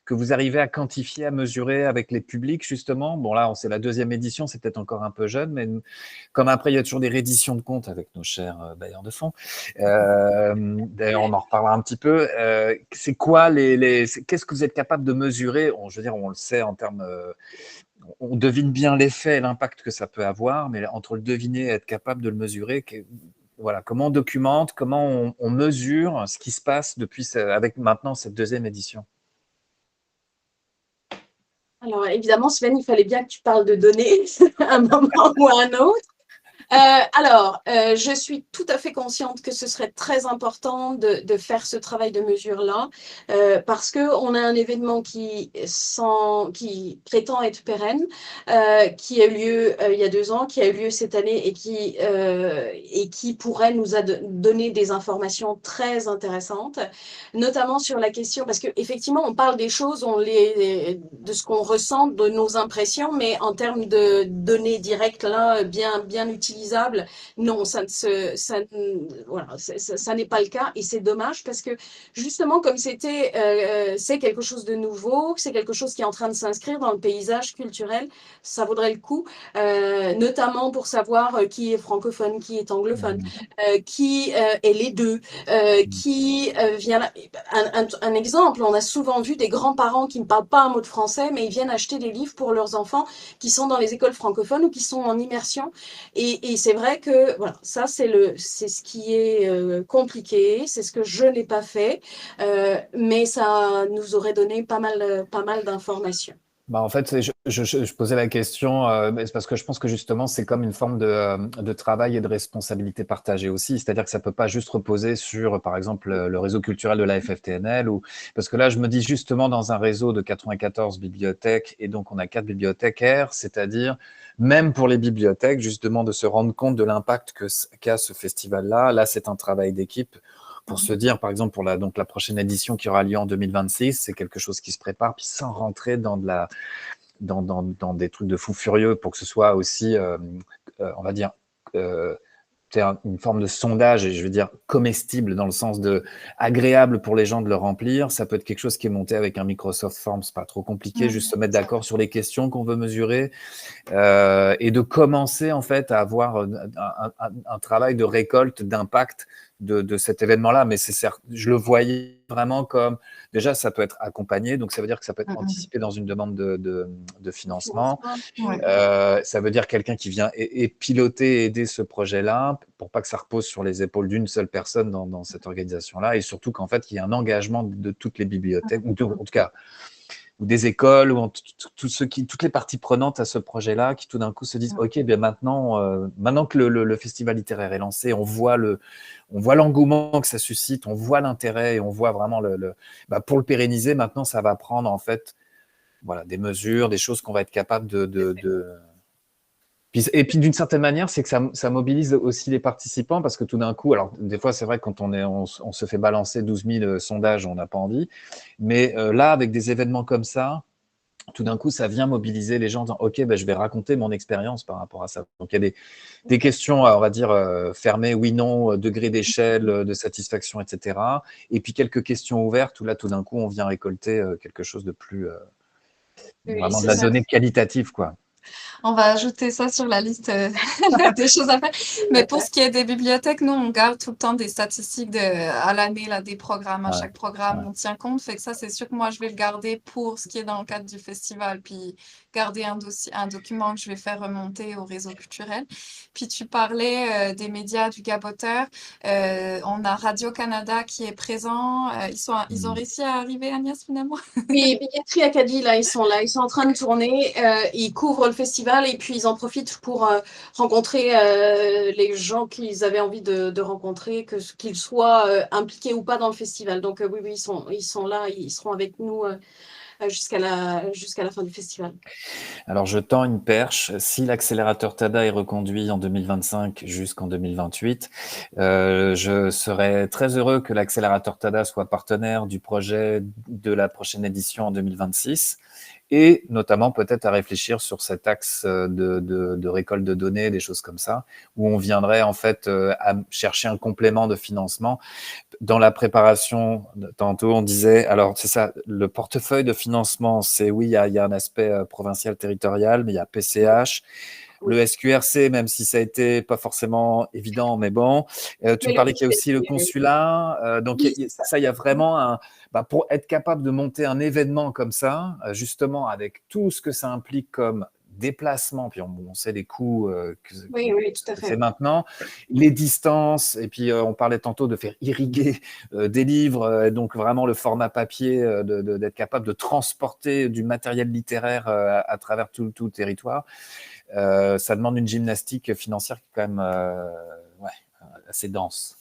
que vous arrivez à quantifier, à mesurer avec les publics justement? Bon là, c'est la deuxième édition, c'est peut-être encore un peu jeune, mais comme après il y a toujours des redditions de comptes avec nos chers bailleurs de fonds. D'ailleurs, on en reparlera un petit peu. C'est quoi qu'est-ce que vous êtes capable de mesurer? Je veux dire, on le sait en termes on devine bien l'effet et l'impact que ça peut avoir, mais entre le deviner et être capable de le mesurer, voilà, comment on documente, comment on mesure ce qui se passe avec maintenant cette deuxième édition? Alors, évidemment, Sven, il fallait bien que tu parles de données à un moment ou à un autre. Je suis tout à fait consciente que ce serait très important de faire ce travail de mesure-là, parce qu'on a un événement qui prétend être pérenne, qui a eu lieu il y a 2 ans, qui a eu lieu cette année et qui pourrait nous donner des informations très intéressantes, notamment sur la question, parce qu'effectivement, on parle des choses, de ce qu'on ressent, de nos impressions, mais en termes de données directes, là, bien utilisées, non, ça n'est pas le cas et c'est dommage parce que justement comme c'est quelque chose de nouveau, c'est quelque chose qui est en train de s'inscrire dans le paysage culturel, ça vaudrait le coup, notamment pour savoir qui est francophone, qui est anglophone, qui est les deux, qui vient là. Un exemple, on a souvent vu des grands-parents qui ne parlent pas un mot de français mais ils viennent acheter des livres pour leurs enfants qui sont dans les écoles francophones ou qui sont en immersion et Et c'est vrai que voilà, ça c'est ce qui est compliqué, c'est ce que je n'ai pas fait, mais ça nous aurait donné pas mal d'informations. Bah, en fait, je posais la question, c'est parce que je pense que justement, c'est comme une forme de travail et de responsabilité partagée aussi. C'est-à-dire que ça peut pas juste reposer sur, par exemple, le réseau culturel de la FFTNL ou, parce que là, je me dis justement dans un réseau de 94 bibliothèques et donc on a 4 bibliothécaires, c'est-à-dire même pour les bibliothèques, justement, de se rendre compte de l'impact qu'a ce festival-là. Là, c'est un travail d'équipe pour se dire, par exemple, pour donc la prochaine édition qui aura lieu en 2026, c'est quelque chose qui se prépare, puis sans rentrer dans dans des trucs de fou furieux pour que ce soit aussi, on va dire, euh, une forme de sondage, et je veux dire comestible dans le sens de agréable pour les gens de le remplir. Ça peut être quelque chose qui est monté avec un Microsoft Forms, pas trop compliqué, juste se mettre d'accord sur les questions qu'on veut mesurer, et de commencer en fait à avoir un travail de récolte d'impact de cet événement-là. Mais c'est certes, je le voyais vraiment comme, déjà ça peut être accompagné, donc ça veut dire que ça peut être anticipé dans une demande de financement. Ouais. Ça veut dire quelqu'un qui vient et piloter et aider ce projet-là pour pas que ça repose sur les épaules d'une seule personne dans cette organisation-là, et surtout qu'en fait il y ait un engagement de toutes les bibliothèques, ou en tout cas ou des écoles, ou toutes les parties prenantes à ce projet-là, qui tout d'un coup se disent, OK, bien maintenant que le festival littéraire est lancé, on voit l'engouement que ça suscite, on voit l'intérêt, et on voit vraiment pour le pérenniser, maintenant, ça va prendre en fait, voilà, des mesures, des choses qu'on va être capable et puis d'une certaine manière, c'est que ça mobilise aussi les participants, parce que tout d'un coup, alors des fois c'est vrai que quand on se fait balancer 12 000 sondages, on n'a pas envie, mais là, avec des événements comme ça, tout d'un coup, ça vient mobiliser les gens en disant, OK, je vais raconter mon expérience par rapport à ça. Donc il y a des questions, on va dire, fermées, oui, non, degré d'échelle, de satisfaction, etc. Et puis quelques questions ouvertes où là, tout d'un coup, on vient récolter quelque chose de plus, Oui, vraiment de c'est la ça. donnée qualitative, quoi. On va ajouter ça sur la liste des choses à faire. Mais pour ce qui est des bibliothèques, nous, on garde tout le temps des statistiques à l'année, là, des programmes. À Ouais, chaque programme, ouais. on tient compte. Fait que ça, c'est sûr que moi, je vais le garder pour ce qui est dans le cadre du festival, puis garder un dossier, un document que je vais faire remonter au réseau culturel. Puis tu parlais des médias du Gaboteur. On a Radio-Canada qui est présent. Ils ont réussi à arriver, Agnès, finalement? Oui, Billetterie Acadie, là, ils sont en train de tourner, ils couvrent le festival et puis ils en profitent pour rencontrer les gens qu'ils avaient envie de rencontrer, qu'ils soient impliqués ou pas dans le festival. Donc oui, ils sont là, ils seront avec nous jusqu'à la fin du festival. Alors, je tends une perche. Si l'accélérateur TADA est reconduit en 2025 jusqu'en 2028, je serais très heureux que l'accélérateur TADA soit partenaire du projet de la prochaine édition en 2026, et notamment peut-être à réfléchir sur cet axe de récolte de données, des choses comme ça, où on viendrait en fait à chercher un complément de financement. Dans la préparation, tantôt, on disait, alors c'est ça, le portefeuille de financement, c'est oui, il y a un aspect provincial territorial, mais il y a PCH, le SQRC, même si ça a été pas forcément évident, mais bon. Tu me Mais le parlais qu'il y a aussi le consulat. Donc, oui, ça, il y a vraiment pour être capable de monter un événement comme ça, justement, avec tout ce que ça implique comme déplacement, puis on sait les coûts oui, tout à que c'est fait. maintenant, les distances, et puis on parlait tantôt de faire irriguer des livres, donc vraiment le format papier, d'être capable de transporter du matériel littéraire à travers tout le territoire. Ça demande une gymnastique financière qui est quand même ouais, assez dense.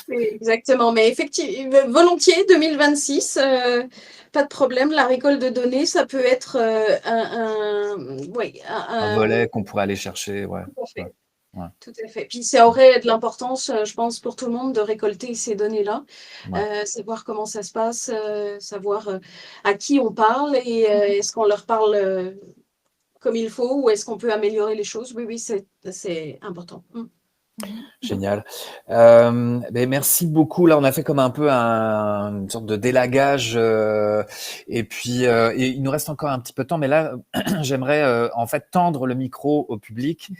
Oui, exactement, mais effectivement, volontiers 2026, pas de problème. La récolte de données, ça peut être oui, Un volet qu'on pourrait aller chercher, ouais. tout à Ouais, fait. ouais, Tout à fait. Puis ça aurait de l'importance, je pense, pour tout le monde de récolter ces données-là, ouais. savoir comment ça se passe, savoir à qui on parle et est-ce qu'on leur parle comme il faut ou est-ce qu'on peut améliorer les choses. Oui, c'est important. Génial. Mais merci beaucoup. Là, on a fait comme un peu une sorte de délagage, et puis et il nous reste encore un petit peu de temps. Mais là, j'aimerais en fait tendre le micro au public,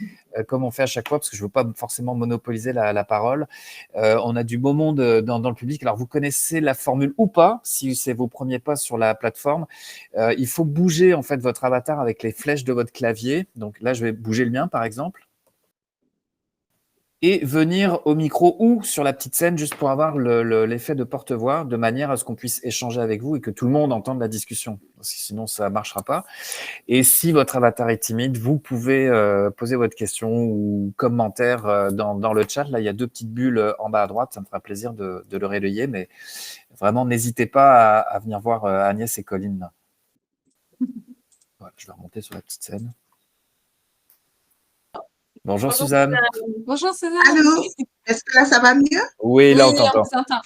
comme on fait à chaque fois, parce que je veux pas forcément monopoliser la parole. On a du beau monde dans le public. Alors, vous connaissez la formule ou pas, si c'est vos premiers pas sur la plateforme. Il faut bouger en fait votre avatar avec les flèches de votre clavier. Donc là, je vais bouger le mien, par exemple. et venir au micro ou sur la petite scène juste pour avoir l'effet de porte-voix, de manière à ce qu'on puisse échanger avec vous et que tout le monde entende la discussion. Parce que sinon, ça ne marchera pas. Et si votre avatar est timide, vous pouvez poser votre question ou commentaire dans le chat. Là, il y a 2 petites bulles en bas à droite. Ça me fera plaisir de le relayer. Mais vraiment, n'hésitez pas à venir voir Agnès et Colline. Là. Voilà, je vais remonter sur la petite scène. Bonjour Suzanne. Bonjour Suzanne. Allô, est-ce que là ça va mieux? Oui, là on Oui, t'entend. on vous entend.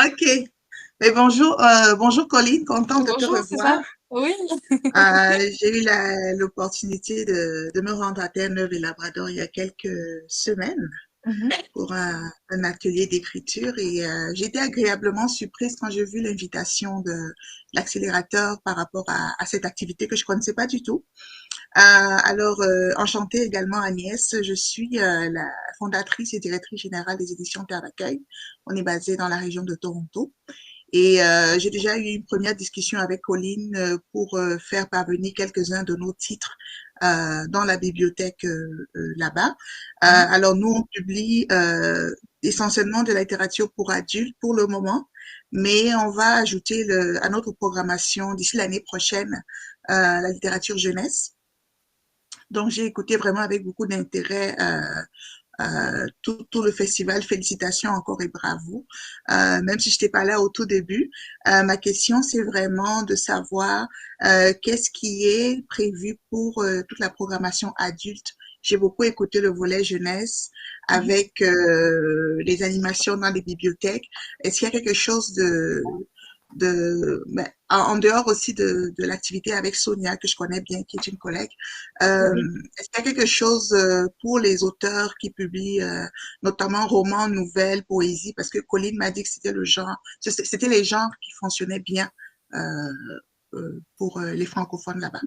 Ok. Mais bonjour, bonjour Colline, contente de te Bonjour Suzanne. revoir. Oui. J'ai eu l'opportunité de me rendre à Terre-Neuve et Labrador il y a quelques semaines pour un atelier d'écriture et j'ai été agréablement surprise quand j'ai vu l'invitation de l'accélérateur par rapport à cette activité que je connaissais pas du tout. Enchantée également Agnès, je suis la fondatrice et directrice générale des éditions Terre d'Accueil. On est basé dans la région de Toronto. Et j'ai déjà eu une première discussion avec Colline pour faire parvenir quelques-uns de nos titres dans la bibliothèque là-bas. Alors nous, on publie essentiellement de la littérature pour adultes pour le moment, mais on va ajouter à notre programmation d'ici l'année prochaine la littérature jeunesse. Donc, j'ai écouté vraiment avec beaucoup d'intérêt tout le festival. Félicitations encore et bravo. Même si je n'étais pas là au tout début, ma question, c'est vraiment de savoir qu'est-ce qui est prévu pour toute la programmation adulte. J'ai beaucoup écouté le volet jeunesse avec les animations dans les bibliothèques. Est-ce qu'il y a quelque chose en dehors aussi de l'activité avec Sonia, que je connais bien, qui est une collègue, est-ce qu'il y a quelque chose pour les auteurs qui publient notamment romans, nouvelles, poésie, parce que Colline m'a dit que c'était c'était les genres qui fonctionnaient bien pour les francophones là-bas.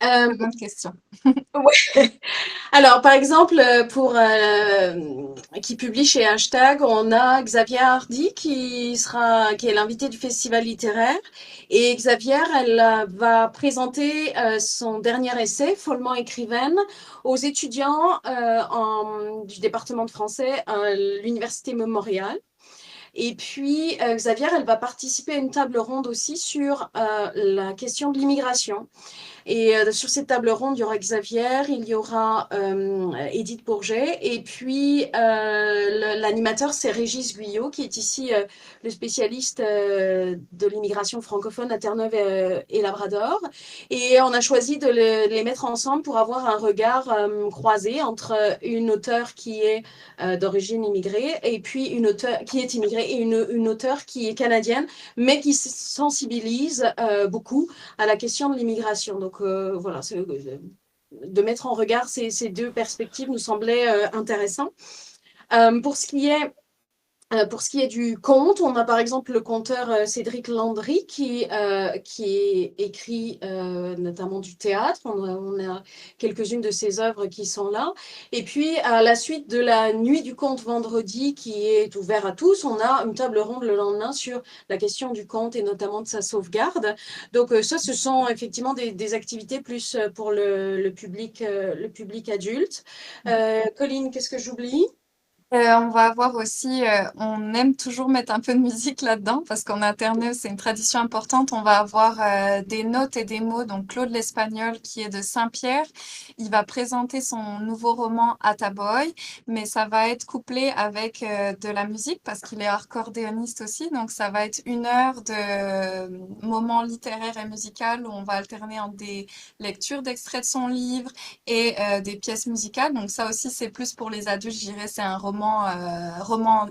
Bonne question. Ouais. Alors, par exemple, qui publie chez Hashtag, on a Xavier Hardy qui est l'invité du festival littéraire. Et Xavier, elle va présenter son dernier essai, Follement écrivaine, aux étudiants du département de français à l'Université Montréal. Et puis, Xavier, elle va participer à une table ronde aussi sur la question de l'immigration. Et sur cette table ronde, il y aura Xavier, il y aura Edith Bourget, et puis l'animateur, c'est Régis Guyot, qui est ici le spécialiste de l'immigration francophone à Terre-Neuve et Labrador. Et on a choisi de les mettre ensemble pour avoir un regard croisé entre une auteure qui est d'origine immigrée, et puis une auteure qui est immigrée, et une auteure qui est canadienne, mais qui sensibilise beaucoup à la question de l'immigration. Donc voilà, de mettre en regard ces 2 perspectives nous semblait intéressant. Pour ce qui est du conte, on a par exemple le conteur Cédric Landry qui écrit notamment du théâtre. On a quelques-unes de ses œuvres qui sont là. Et puis, à la suite de la Nuit du conte vendredi qui est ouvert à tous, on a une table ronde le lendemain sur la question du conte et notamment de sa sauvegarde. Donc ça, ce sont effectivement des activités plus pour le public adulte. Colline, qu'est-ce que j'oublie ? On va avoir aussi, on aime toujours mettre un peu de musique là-dedans parce qu'en Terre-Neuve, c'est une tradition importante. On va avoir des notes et des mots. Donc Claude l'Espagnol, qui est de Saint-Pierre, il va présenter son nouveau roman Ataboy, mais ça va être couplé avec de la musique parce qu'il est accordéoniste aussi. Donc ça va être 1 heure de moments littéraires et musical où on va alterner entre des lectures d'extraits de son livre et des pièces musicales. Donc ça aussi, c'est plus pour les adultes, je dirais, c'est un roman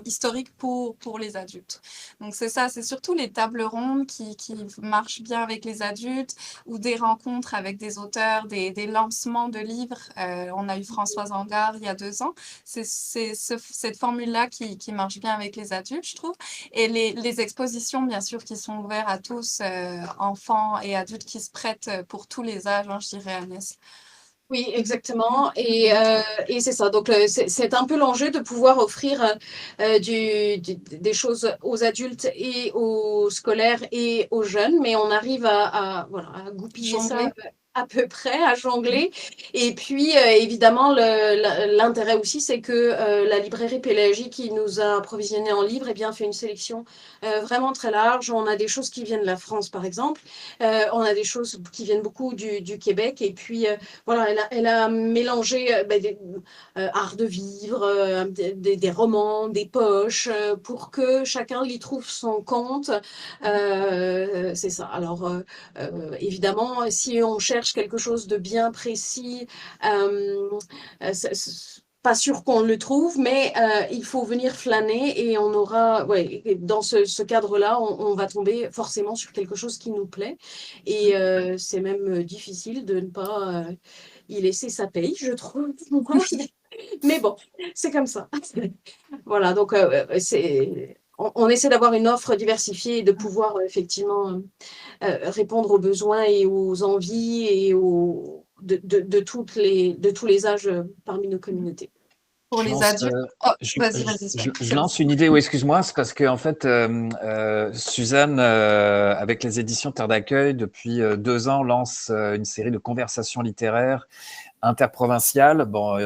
historique pour les adultes. Donc c'est ça, c'est surtout les tables rondes qui marchent bien avec les adultes ou des rencontres avec des auteurs, des lancements de livres. On a eu Françoise Angard il y a 2 ans. C'est cette formule-là qui marche bien avec les adultes, je trouve. Et les expositions, bien sûr, qui sont ouvertes à tous, enfants et adultes qui se prêtent pour tous les âges, hein, je dirais, Agnès. Oui, exactement. Et c'est ça. Donc, c'est un peu l'enjeu de pouvoir offrir des choses aux adultes et aux scolaires et aux jeunes, mais on arrive voilà, à goupiller ça Jongler. à peu près à jongler. Et puis, évidemment, l'intérêt aussi, c'est que la librairie Pélagie qui nous a approvisionné en livres, eh bien, fait une sélection vraiment très large. On a des choses qui viennent de la France, par exemple. On a des choses qui viennent beaucoup du Québec. Et puis, voilà, elle a mélangé art de vivre, des romans, des poches, pour que chacun y trouve son compte. C'est ça. Alors, évidemment, si on cherche quelque chose de bien précis, pas sûr qu'on le trouve, mais il faut venir flâner et on aura, ouais, dans ce cadre-là, on va tomber forcément sur quelque chose qui nous plaît. Et c'est même difficile de ne pas y laisser sa paye, je trouve. Mais bon, c'est comme ça. Voilà, donc on essaie d'avoir une offre diversifiée et de pouvoir effectivement répondre aux besoins et aux envies et de tous les âges parmi nos communautés. Pour Je les lance, adultes. Oh, vas-y, Sven. je lance une idée, oui, excuse-moi, c'est parce que en fait, Suzanne, avec les éditions Terre d'accueil, depuis 2 ans, lance une série de conversations littéraires interprovinciales, bon,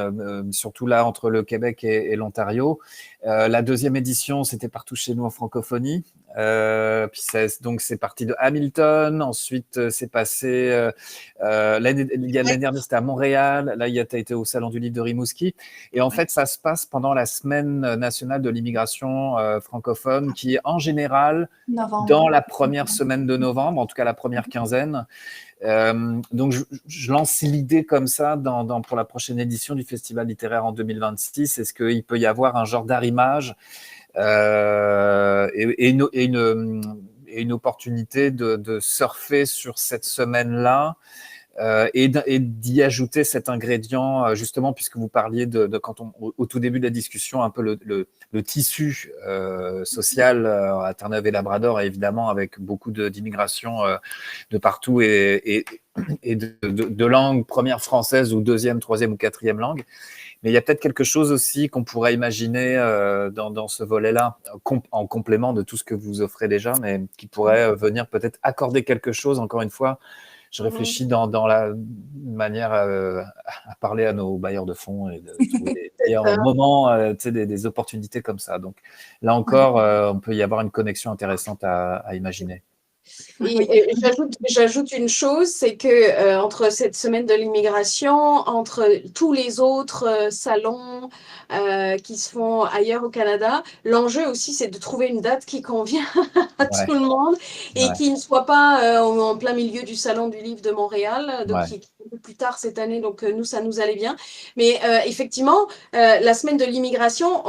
surtout là entre le Québec et l'Ontario. La deuxième édition, c'était partout chez nous en francophonie. Puis donc c'est parti de Hamilton, ensuite c'est passé l'année dernière, c'était à Montréal, là il a été au Salon du Livre de Rimouski, et en fait ça se passe pendant la semaine nationale de l'immigration francophone, qui est en général dans la première semaine de novembre, en tout cas la première quinzaine. Donc je lance l'idée comme ça pour la prochaine édition du Festival littéraire en 2026. Est-ce qu'il peut y avoir un genre d'arrimage et une opportunité de surfer sur cette semaine-là et d'y ajouter cet ingrédient, justement, puisque vous parliez de quand au tout début de la discussion, un peu le tissu social à Terre-Neuve et Labrador, et évidemment avec beaucoup d'immigration de partout et de langue première française ou deuxième, troisième ou quatrième langue. Mais il y a peut-être quelque chose aussi qu'on pourrait imaginer dans ce volet-là, en complément de tout ce que vous offrez déjà, mais qui pourrait venir peut-être accorder quelque chose, encore une fois. Je réfléchis dans la manière à parler à nos bailleurs de fonds et de trouver des meilleurs moments, des opportunités comme ça. Donc là encore, on peut y avoir une connexion intéressante à imaginer. Et j'ajoute une chose, c'est que entre cette semaine de l'immigration, entre tous les autres salons qui se font ailleurs au Canada, l'enjeu aussi, c'est de trouver une date qui convient à tout le monde et qui ne soit pas en plein milieu du Salon du Livre de Montréal, donc qui est un peu plus tard cette année, donc nous, ça nous allait bien. Mais effectivement, la semaine de l'immigration,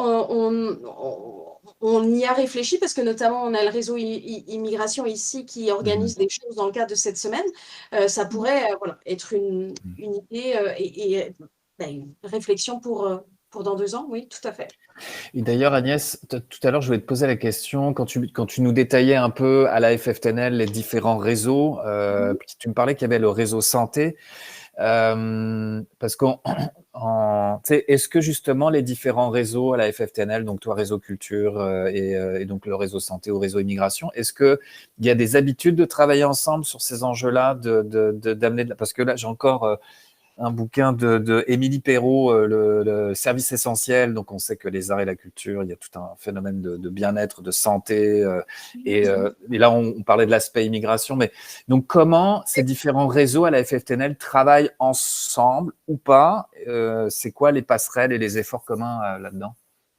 on y a réfléchi parce que notamment on a le réseau immigration ici qui organise des choses dans le cadre de cette semaine. Ça pourrait être une idée et une réflexion pour dans 2 ans, oui, tout à fait. Et d'ailleurs, Agnès, tout à l'heure, je voulais te poser la question, quand tu nous détaillais un peu à la FFTNL les différents réseaux, tu me parlais qu'il y avait le réseau santé, parce qu'on est-ce que justement les différents réseaux à la FFTNL, donc toi réseau culture et donc le réseau santé ou réseau immigration, est-ce qu'il y a des habitudes de travailler ensemble sur ces enjeux-là, d'amener parce que là j'ai encore un bouquin de Émilie Perrault, le service essentiel. Donc, on sait que les arts et la culture, il y a tout un phénomène de bien-être, de santé. Et là, on parlait de l'aspect immigration. Mais donc, comment ces différents réseaux à la FFTNL travaillent ensemble ou pas? C'est quoi les passerelles et les efforts communs là-dedans?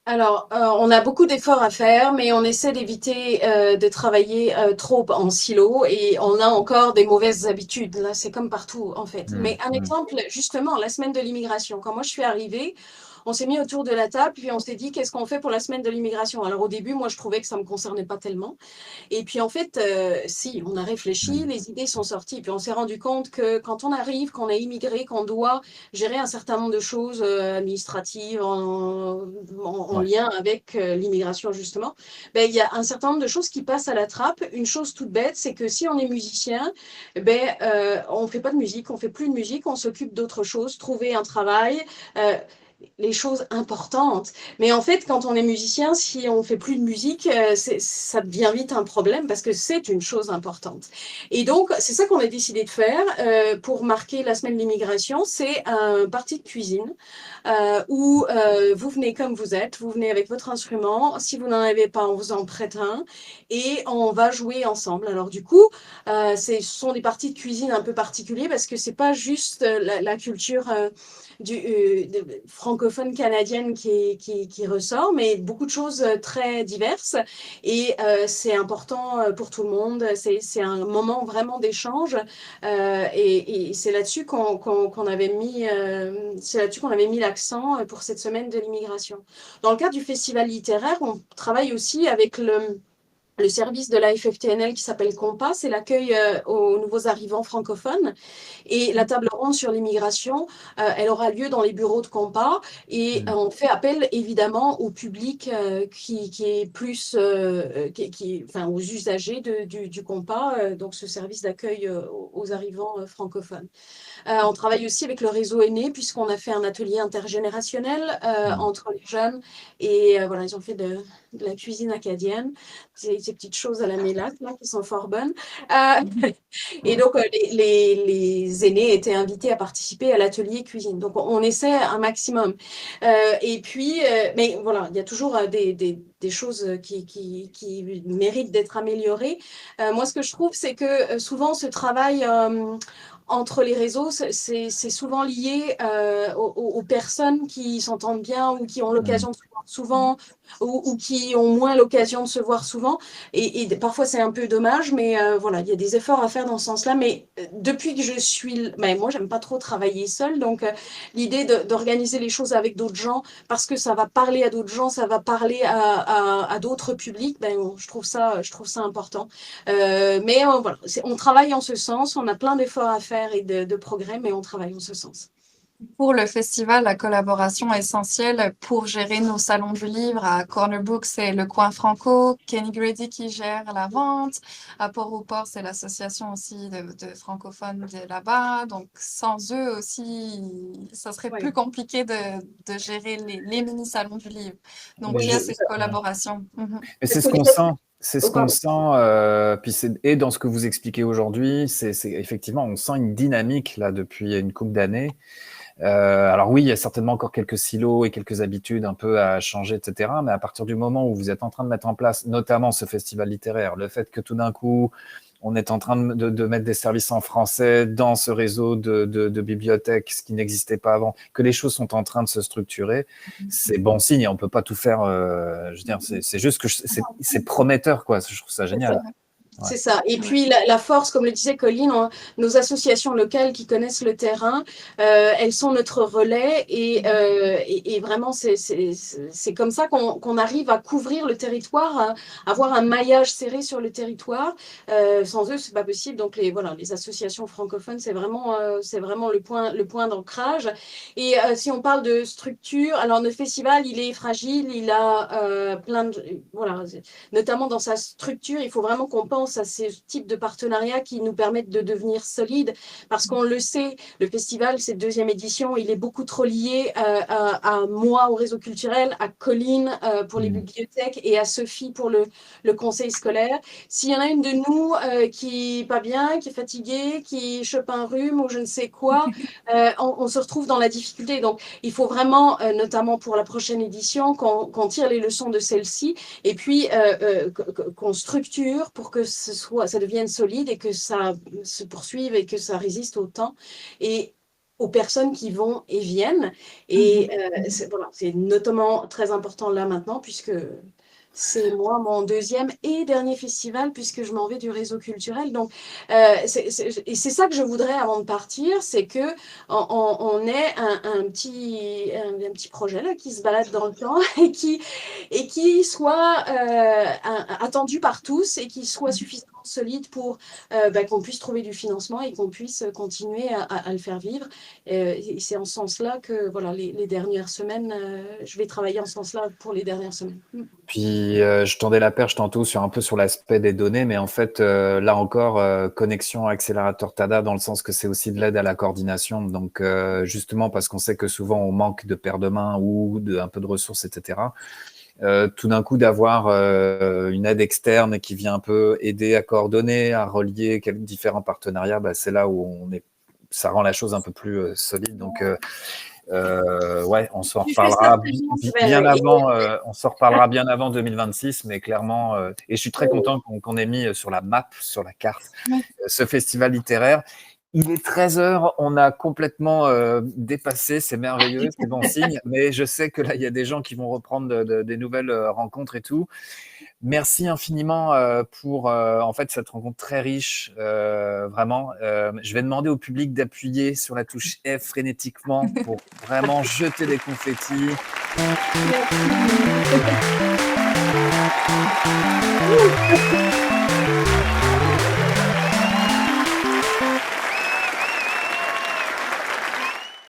Alors, on a beaucoup d'efforts à faire, mais on essaie d'éviter de travailler trop en silo et on a encore des mauvaises habitudes. Là, c'est comme partout, en fait. Mais un exemple, justement, la semaine de l'immigration. Quand moi, je suis arrivée, on s'est mis autour de la table, puis on s'est dit, qu'est-ce qu'on fait pour la semaine de l'immigration? Alors, au début, moi, je trouvais que ça ne me concernait pas tellement. Et puis, en fait, si, on a réfléchi, les idées sont sorties. Puis, on s'est rendu compte que quand on arrive, qu'on est immigré, qu'on doit gérer un certain nombre de choses administratives en lien avec l'immigration, justement, ben, il y a un certain nombre de choses qui passent à la trappe. Une chose toute bête, c'est que si on est musicien, on ne fait pas de musique, on ne fait plus de musique, on s'occupe d'autre chose, trouver un travail. les choses importantes. Mais en fait, quand on est musicien, si on fait plus de musique, ça devient vite un problème parce que c'est une chose importante. Et donc, c'est ça qu'on a décidé de faire pour marquer la semaine de l'immigration. C'est un party de cuisine où vous venez comme vous êtes, vous venez avec votre instrument. Si vous n'en avez pas, on vous en prête un et on va jouer ensemble. Alors du coup, ce sont des parties de cuisine un peu particuliers parce que c'est pas juste la culture francophone canadienne qui ressort, mais beaucoup de choses très diverses et c'est important pour tout le monde. C'est un moment vraiment d'échange et c'est là-dessus qu'on avait mis, c'est là-dessus qu'on avait mis l'accent pour cette semaine de l'immigration. Dans le cadre du festival littéraire, on travaille aussi avec le service de la FFTNL qui s'appelle Compas, c'est l'accueil aux nouveaux arrivants francophones. Et la table ronde sur l'immigration, elle aura lieu dans les bureaux de Compas. Et on fait appel évidemment au public qui est plus, enfin aux usagers du Compas, donc ce service d'accueil aux arrivants francophones. On travaille aussi avec le réseau aîné puisqu'on a fait un atelier intergénérationnel entre les jeunes et voilà, ils ont fait de la cuisine acadienne, ces petites choses à la mélac là qui sont fort bonnes. Et donc les aînés étaient invités à participer à l'atelier cuisine. Donc on essaie un maximum. Et puis, mais voilà, il y a toujours des choses qui méritent d'être améliorées. Moi, ce que je trouve, c'est que souvent ce travail entre les réseaux, c'est souvent lié aux personnes qui s'entendent bien ou qui ont l'occasion de se voir souvent ou qui ont moins l'occasion de se voir souvent. Et parfois, c'est un peu dommage, mais voilà, il y a des efforts à faire dans ce sens-là. Mais depuis que je suis... Ben, moi, j'aime pas trop travailler seule, donc l'idée d'organiser les choses avec d'autres gens, parce que ça va parler à d'autres gens, ça va parler à d'autres publics, ben, je trouve ça important. Mais voilà, on travaille en ce sens, on a plein d'efforts à faire et de progrès, mais on travaille en ce sens. Pour le festival, la collaboration est essentielle pour gérer nos salons du livre. À Corner Books, c'est le coin franco. Kenny Grady qui gère la vente. À Port-au-Port, c'est l'association aussi de francophones de là-bas. Donc, sans eux aussi, ça serait plus compliqué de gérer les mini-salons du livre. Donc, il y a cette collaboration. Et c'est ce qu'on sent. C'est ce qu'on sent, puis et dans ce que vous expliquez aujourd'hui, c'est effectivement, on sent une dynamique là depuis une couple d'années. Alors oui, il y a certainement encore quelques silos et quelques habitudes un peu à changer, etc. Mais à partir du moment où vous êtes en train de mettre en place, notamment ce festival littéraire, le fait que tout d'un coup, on est en train de mettre des services en français dans ce réseau de bibliothèques, ce qui n'existait pas avant, que les choses sont en train de se structurer, c'est bon signe et on peut pas tout faire. Je veux dire, c'est juste que c'est prometteur, quoi. Je trouve ça génial. C'est ça. Et puis la force, comme le disait Colline, nos associations locales qui connaissent le terrain, elles sont notre relais et vraiment c'est comme ça qu'on arrive à couvrir le territoire, à avoir un maillage serré sur le territoire. Sans eux, c'est pas possible. Donc les associations francophones, c'est vraiment le point d'ancrage. Et si on parle de structure, alors notre festival, il est fragile, il a plein de notamment dans sa structure, il faut vraiment qu'on pense à ces types de partenariats qui nous permettent de devenir solides, parce qu'on le sait, le festival, cette deuxième édition, il est beaucoup trop lié à moi, au réseau culturel, à Colline pour les bibliothèques et à Sophie pour le conseil scolaire. S'il y en a une de nous qui n'est pas bien, qui est fatiguée, qui chope un rhume ou je ne sais quoi, on se retrouve dans la difficulté. Donc, il faut vraiment, notamment pour la prochaine édition, qu'on tire les leçons de celle-ci et puis qu'on structure pour que ça devienne solide et que ça se poursuive et que ça résiste au temps et aux personnes qui vont et viennent. Et c'est notamment très important là maintenant puisque c'est moi mon deuxième et dernier festival puisque je m'en vais du réseau culturel. Donc, et c'est ça que je voudrais avant de partir, c'est que on ait un petit projet là qui se balade dans le temps et qui soit attendu par tous et qui soit suffisamment solide pour qu'on puisse trouver du financement et qu'on puisse continuer à le faire vivre. Et c'est en ce sens-là que voilà, les dernières semaines, je vais travailler en ce sens-là pour les dernières semaines. Puis je tendais la perche tantôt un peu sur l'aspect des données, mais en fait, là encore, connexion accélérateur TADA dans le sens que c'est aussi de l'aide à la coordination. Donc, justement, parce qu'on sait que souvent on manque de paires de mains ou un peu de ressources, etc. Tout d'un coup, d'avoir une aide externe qui vient un peu aider à coordonner, à relier différents partenariats, c'est là où ça rend la chose un peu plus solide. Donc, ouais, on s'en reparlera bien avant. On s'en reparlera bien avant 2026, mais clairement, et je suis très content qu'on ait mis sur la map, sur la carte, ce festival littéraire. Il est 13h, on a complètement dépassé, c'est merveilleux, c'est bon signe, mais je sais que là, il y a des gens qui vont reprendre des nouvelles rencontres et tout. Merci infiniment pour en fait cette rencontre très riche, vraiment. Je vais demander au public d'appuyer sur la touche F frénétiquement pour vraiment jeter des confettis. Merci.